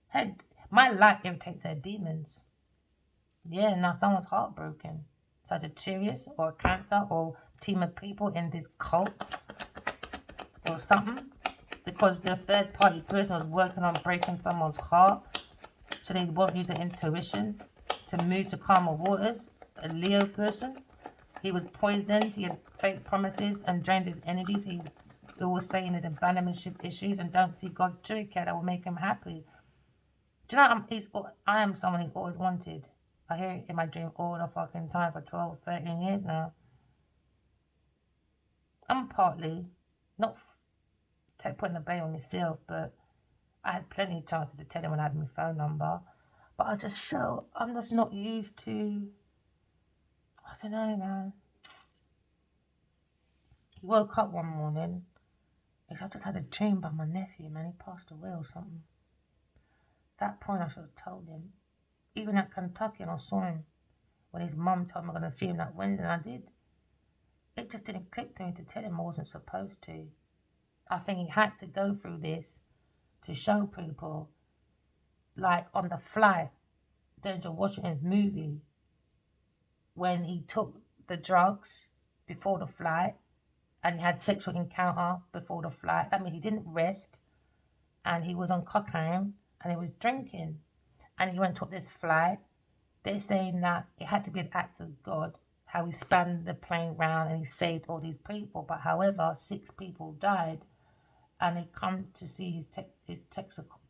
Hey, my light irritates their demons. Yeah, now someone's heartbroken. Sagittarius or Cancer or team of people in this cult or something. Because the third party person was working on breaking someone's heart. So they won't use their intuition to move to calmer waters. A Leo person. He was poisoned. He had fake promises and drained his energies. He will stay in his abandonmentship issues and don't see God's true care that will make him happy. Do you know I am someone he's always wanted. I hear it in my dream all the fucking time for 12, 13 years now. I'm partly not putting the blame on myself, but I had plenty of chances to tell him when I had my phone number. But I'm just not used to, I don't know, man. He woke up one morning. I just had a dream about my nephew, man. He passed away or something. At that point, I should have told him. Even at Kentucky, and I saw him when his mum told me I'm going to see him that Wednesday, and I did. It just didn't click to me to tell him I wasn't supposed to. I think he had to go through this to show people, like on the flight, Denzel Washington's movie, when he took the drugs before the flight and he had sexual encounter before the flight. That means he didn't rest and he was on cocaine and he was drinking and he went to this flight. They're saying that it had to be an act of God, how he spanned the plane round and he saved all these people. But however, 6 people died and they come to see his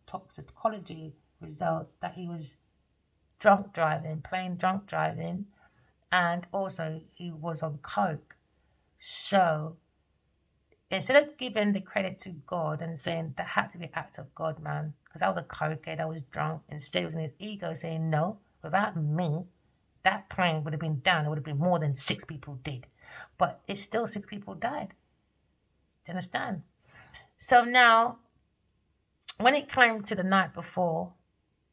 toxicology results that he was drunk driving, plain drunk driving, and also he was on coke. So instead of giving the credit to God and saying that had to be an act of God, man, because I was a cokehead, I was drunk, instead he was in his ego saying, no, without me, that plane would have been down. It would have been more than 6 people dead. But it's still 6 people died. Do you understand? So now, when it came to the night before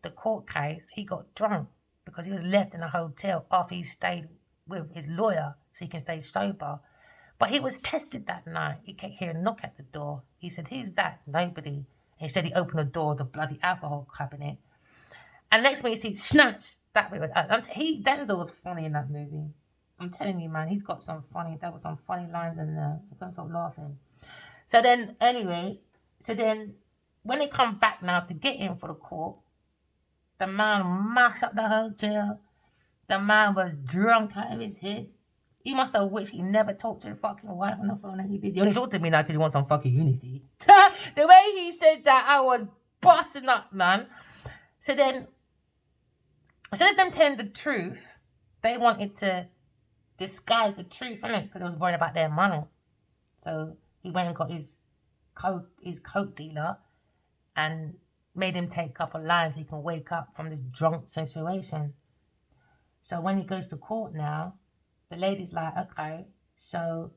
the court case, he got drunk because he was left in a hotel after he stayed with his lawyer so he can stay sober. But he was tested that night. He kept hearing a knock at the door. He said, who's that? Nobody. And he said he opened the door, the bloody alcohol cabinet. And next thing you see, snatched that way. Denzel was funny in that movie. I'm telling you, man, he's got some funny, there were some funny lines in there. I couldn't stop laughing. So then when they come back now to get him for the court, the man mashed up the hotel. The man was drunk out of his head. He must have wished he never talked to his fucking wife on the phone that he did. You only talk to me now because you want some fucking unity. The way he said that, I was busting up, man. So then, instead of them telling the truth, they wanted to disguise the truth, innit? Because they was worried about their money. So he went and got his coke dealer and made him take a couple lines so he can wake up from this drunk situation. So when he goes to court now, the lady's like, okay, so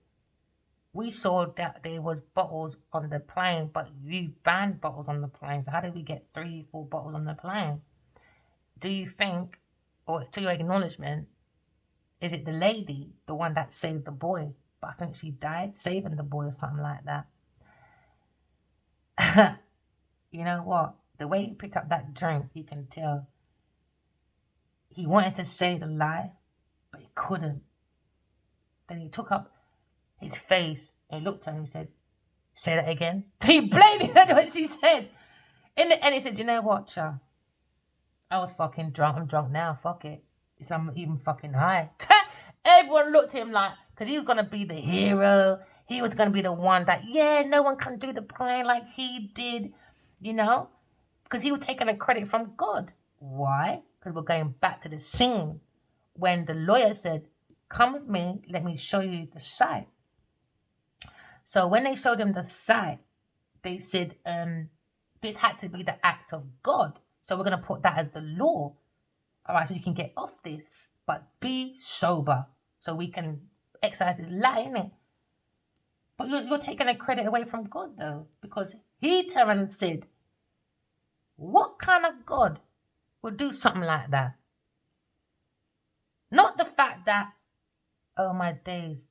we saw that there was bottles on the plane, but you banned bottles on the plane. So how did we get 3, 4 bottles on the plane? Do you think, or to your acknowledgement, is it the lady, the one that saved the boy? But I think she died saving the boy or something like that. You know what? The way he picked up that drink, you can tell. He wanted to say the lie, but he couldn't. Then he took up his face and looked at him and said, say that again. He blamed her what she said. In the end, he said, you know what, Cha? I was fucking drunk. I'm drunk now. Fuck it. I'm even fucking high. Everyone looked at him like, because he was going to be the hero. He was going to be the one that, yeah, no one can do the plane like he did, you know? Because he was taking the credit from God. Why? Because we're going back to the scene when the lawyer said, come with me, let me show you the site. So when they showed him the site, they said, this had to be the act of God. So we're going to put that as the law. All right, so you can get off this, but be sober so we can exercise this lie, innit? But you're taking the credit away from God, though, because he turned and said, What kind of God would do something like that? Not the fact that, oh my days,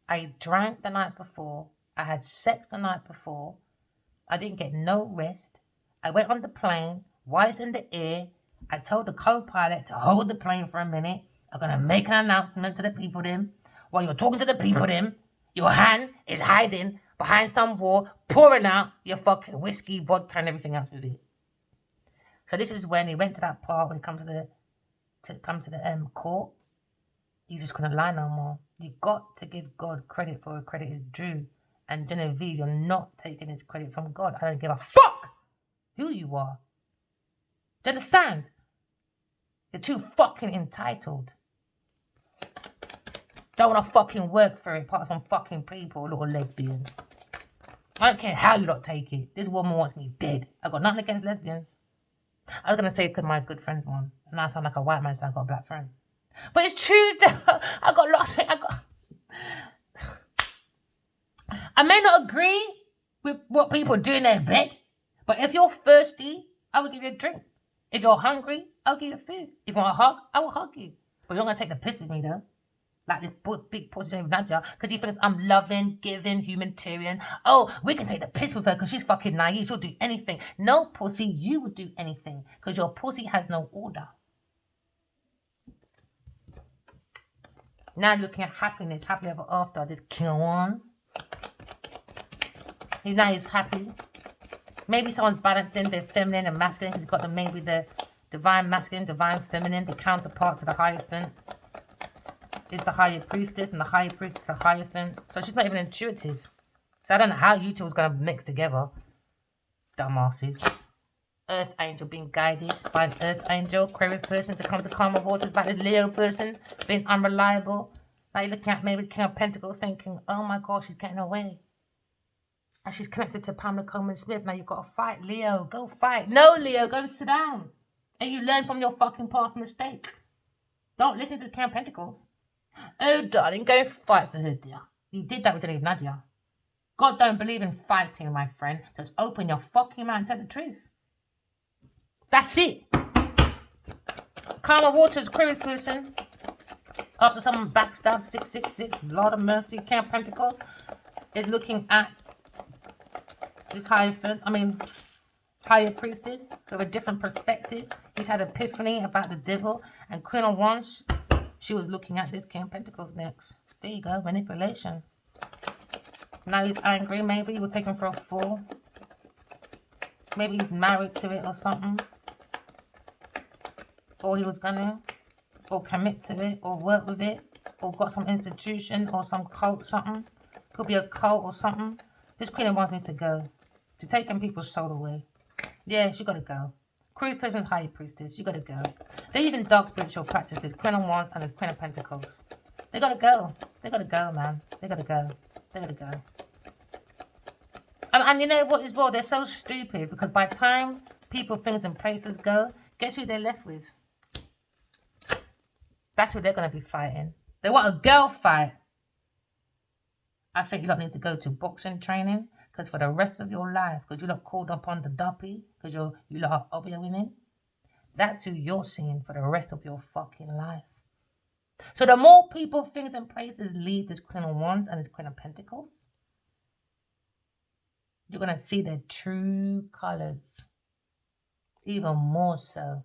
I drank the night before, I had sex the night before, I didn't get no rest, I went on the plane, while it's in the air, I told the co-pilot to hold the plane for a minute, I'm going to make an announcement to the people them. While you're talking to the people them, your hand is hiding behind some wall, pouring out your fucking whiskey, vodka and everything else with it. So this is when he went to that part when he come to the court. You just couldn't lie no more. You got to give God credit for where credit is due. And Genevieve, you're not taking his credit from God. I don't give a fuck who you are. Do you understand? You're too fucking entitled. Don't want to fucking work for it apart from fucking people, little lesbian. I don't care how you lot take it. This woman wants me dead. I got nothing against lesbians. I was going to say because my good friend's one. And I sound like a white man, so I got a black friend. But it's true that I got lost. I may not agree with what people do in their bed, but if you're thirsty, I will give you a drink. If you're hungry, I'll give you food. If you want a hug, I will hug you. But you're not going to take the piss with me, though. Like this big pussy Nadia, because he thinks I'm loving, giving, humanitarian. Oh, we can take the piss with her because she's fucking naive. She'll do anything. No, pussy, you would do anything because your pussy has no order. Now looking at happiness, happy ever after. This king of wands. Now he's happy. Maybe someone's balancing their feminine and masculine because you've got maybe the divine masculine, divine feminine, the counterpart to the Hierophant. Is the higher priestess and the higher priestess the Hierophant. So she's not even intuitive. So I don't know how you two is going to mix together. Dumbasses. Earth angel being guided by an earth angel. Aquarius person to come to calmer waters. Like this Leo person being unreliable. Now you're looking at maybe King of Pentacles thinking, oh my God, she's getting away. And she's connected to Pamela Coleman Smith. Now you've got to fight, Leo. Go fight. No, Leo, go sit down. And you learn from your fucking past mistake. Don't listen to the King of Pentacles. Oh, darling, go fight for her, dear. You did that with Genevieve Nadia. God don't believe in fighting, my friend. Just open your fucking mouth and tell the truth. That's it. Karma Waters, Aquarius person. After someone backstabbed 666, Lord of Mercy, King of Pentacles, is looking at this higher priestess with a different perspective. He's had epiphany about the devil and Queen of Wands. She was looking at this King of Pentacles next. There you go, manipulation. Now he's angry, maybe he will take him for a fool. Maybe he's married to it or something. Or he was gonna, or commit to it, or work with it, or got some institution, or some cult, something. Could be a cult or something. This Queen of Wands needs to go. She's taking people's soul away. Yeah, she gotta go. Cruise person's higher priestess, you gotta go. They're using dark spiritual practices, Queen of Wands and this Queen of Pentacles. They gotta go. They gotta go, man. They gotta go. They gotta go. And you know what as well? They're so stupid because by the time people, things and places go, guess who they're left with? That's who they're gonna be fighting. They want a girl fight. I think you don't need to go to boxing training. Because for the rest of your life, because you look called upon the duppy, because you lot are obby women, that's who you're seeing for the rest of your fucking life. So the more people, things, and places leave this Queen of Wands and this Queen of Pentacles, you're going to see their true colors. Even more so.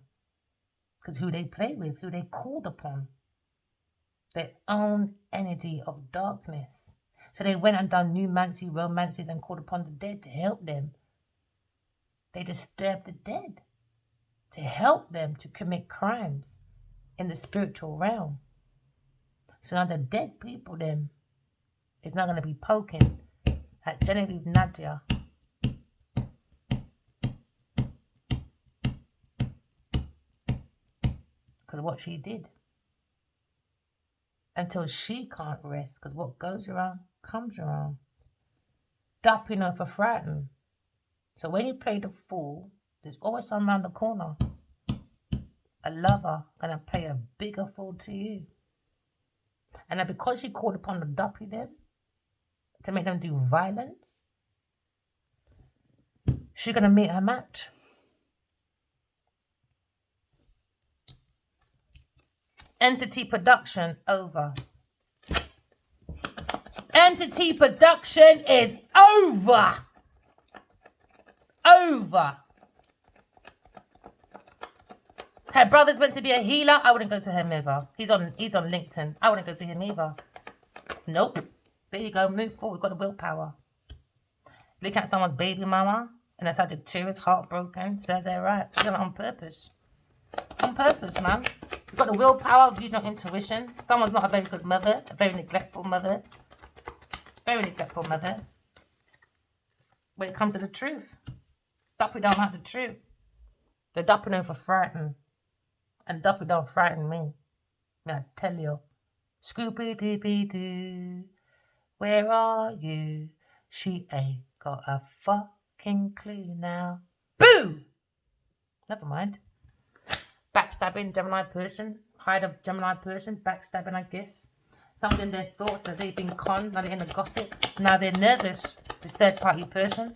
Because who they play with, who they called upon. Their own energy of darkness. So they went and done numancy, romances, and called upon the dead to help them. They disturbed the dead to help them to commit crimes in the spiritual realm. So now the dead people then is not going to be poking at Genevieve Nadia. Because of what she did. Until she can't rest. Because what goes around comes around. Dupping her for frightened. So when you play the fool, there's always someone around the corner. A lover gonna play a bigger fool to you. And then because she called upon the duppy then to make them do violence, she's gonna meet her match. Entity production over. Entity production is over. Over. Her brother's meant to be a healer. I wouldn't go to him either. He's on LinkedIn. I wouldn't go to him either. Nope. There you go. Move forward. We've got the willpower. Look at someone's baby mama and a Sagittarius, heartbroken. Says they're right. She's done it on purpose. On purpose, man. You've got the willpower of using your intuition. Someone's not a very good mother. A very neglectful mother. Very neglectful mother. When it comes to the truth. Duppy don't like the truth. The Duppy known for frightened. And Duppy don't frighten me. I tell you. Scooby-Dooby-Doo. Where are you? She ain't got a fucking clue now. Boo! Never mind. Backstabbing, Gemini person. Hide a Gemini person. Backstabbing, I guess. Someone's in their thoughts that they've been conned. Now they're in the gossip. Now they're nervous. This third party person.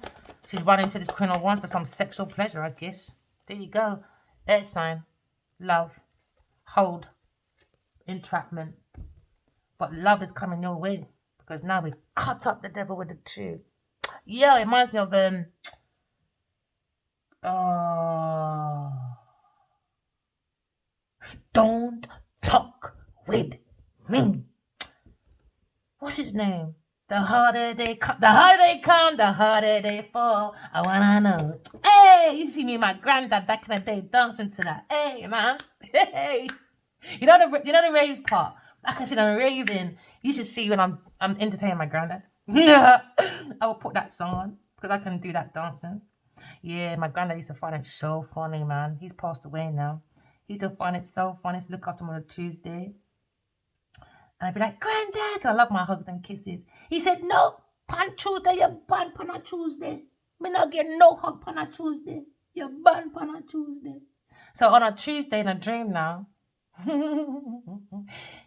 She's running to this Queen of Wands for some sexual pleasure, I guess. There you go. Air sign. Love. Hold. Entrapment. But love is coming your way. Because now we cut up the devil with the truth. Yeah, it reminds me of Don't talk with me. What's his name? The harder they come, the harder they fall. I wanna know. Hey, you see me and my granddad back in the day dancing to that. Hey, man. Hey. You know the rave part? I can see them raving. You should see when I'm entertaining my granddad. I will put that song on because I can do that dancing. Yeah, my granddad used to find it so funny, man. He's passed away now. He used to find it so funny to look after him on a Tuesday. And I'd be like, Granddad, I love my hugs and kisses. He said, no, pan Tuesday, you're banned pan a Tuesday. Me not get no hug pan a Tuesday. You're banned pan a Tuesday. So on a Tuesday in a dream now,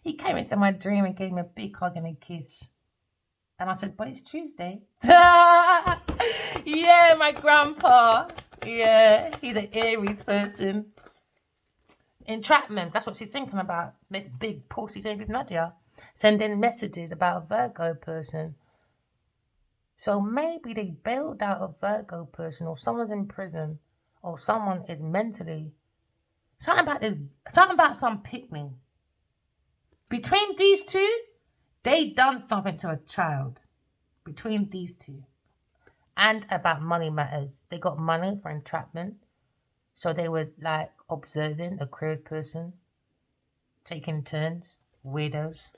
he came into my dream and gave me a big hug and a kiss. And I said, but it's Tuesday. Yeah, my grandpa. Yeah, he's an Aries person. Entrapment, that's what she's thinking about. This big pussy with Nadia. Sending messages about a Virgo person. So maybe they bailed out a Virgo person, or someone's in prison, or someone is mentally. Something about some picnic. Between these two, they done something to a child. Between these two. And about money matters. They got money for entrapment. So they were like observing a queer person. Taking turns. Weirdos.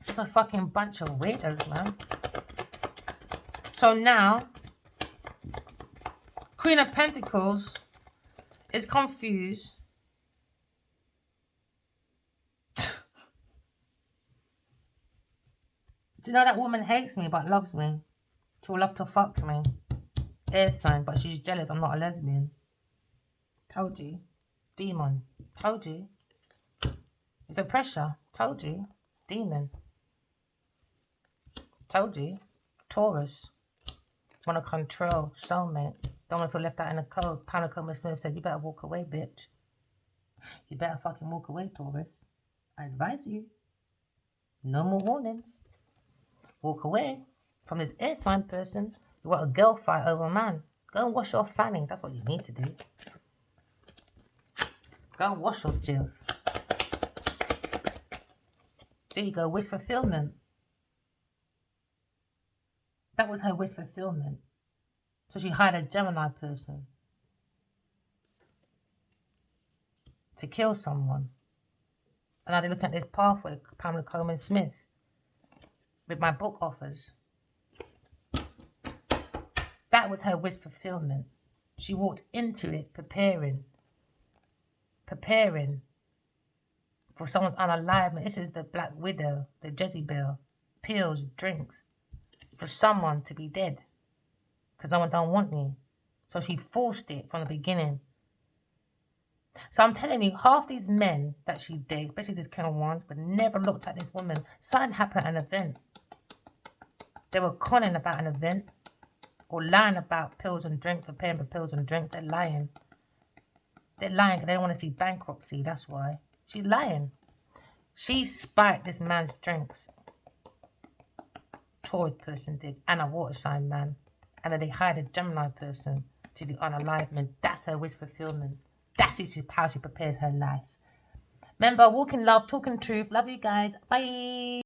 It's a fucking bunch of weirdos, man. So now, Queen of Pentacles is confused. Do you know that woman hates me but loves me? She'll love to fuck me. Air sign, but she's jealous I'm not a lesbian. Told you. Demon. Told you. It's a pressure. Told you. Demon. Told you. Taurus. Want to control. Soulmate. Don't want to feel left out in the cold. Panaco Smith said, you better walk away, bitch. You better fucking walk away, Taurus. I advise you. No more warnings. Walk away from this air sign person. You want a girl fight over a man. Go and wash your fanny. That's what you need to do. Go and wash yourself. There you go. Wish fulfillment. That was her wish fulfillment. So she hired a Gemini person to kill someone. And now they're looking at this pathway, Pamela Coleman Smith, with my book offers. That was her wish fulfillment. She walked into it preparing for someone's unalivement. This is the Black Widow, the Jezebel, pills, drinks, for someone to be dead. Because no one don't want me. So she forced it from the beginning. So I'm telling you, half these men that she dates, especially this kind of ones, but never looked at this woman. Something happened at an event. They were conning about an event. Or lying about pills and drink, preparing for pills and drink. They're lying. They're lying because they don't want to see bankruptcy, that's why. She's lying. She spiked this man's drinks. Taurus person did, and a water sign man. And then they hired a Gemini person to do unalivement. That's her wish fulfillment. That's how she prepares her life. Remember, walk in love, talking truth. Love you guys. Bye.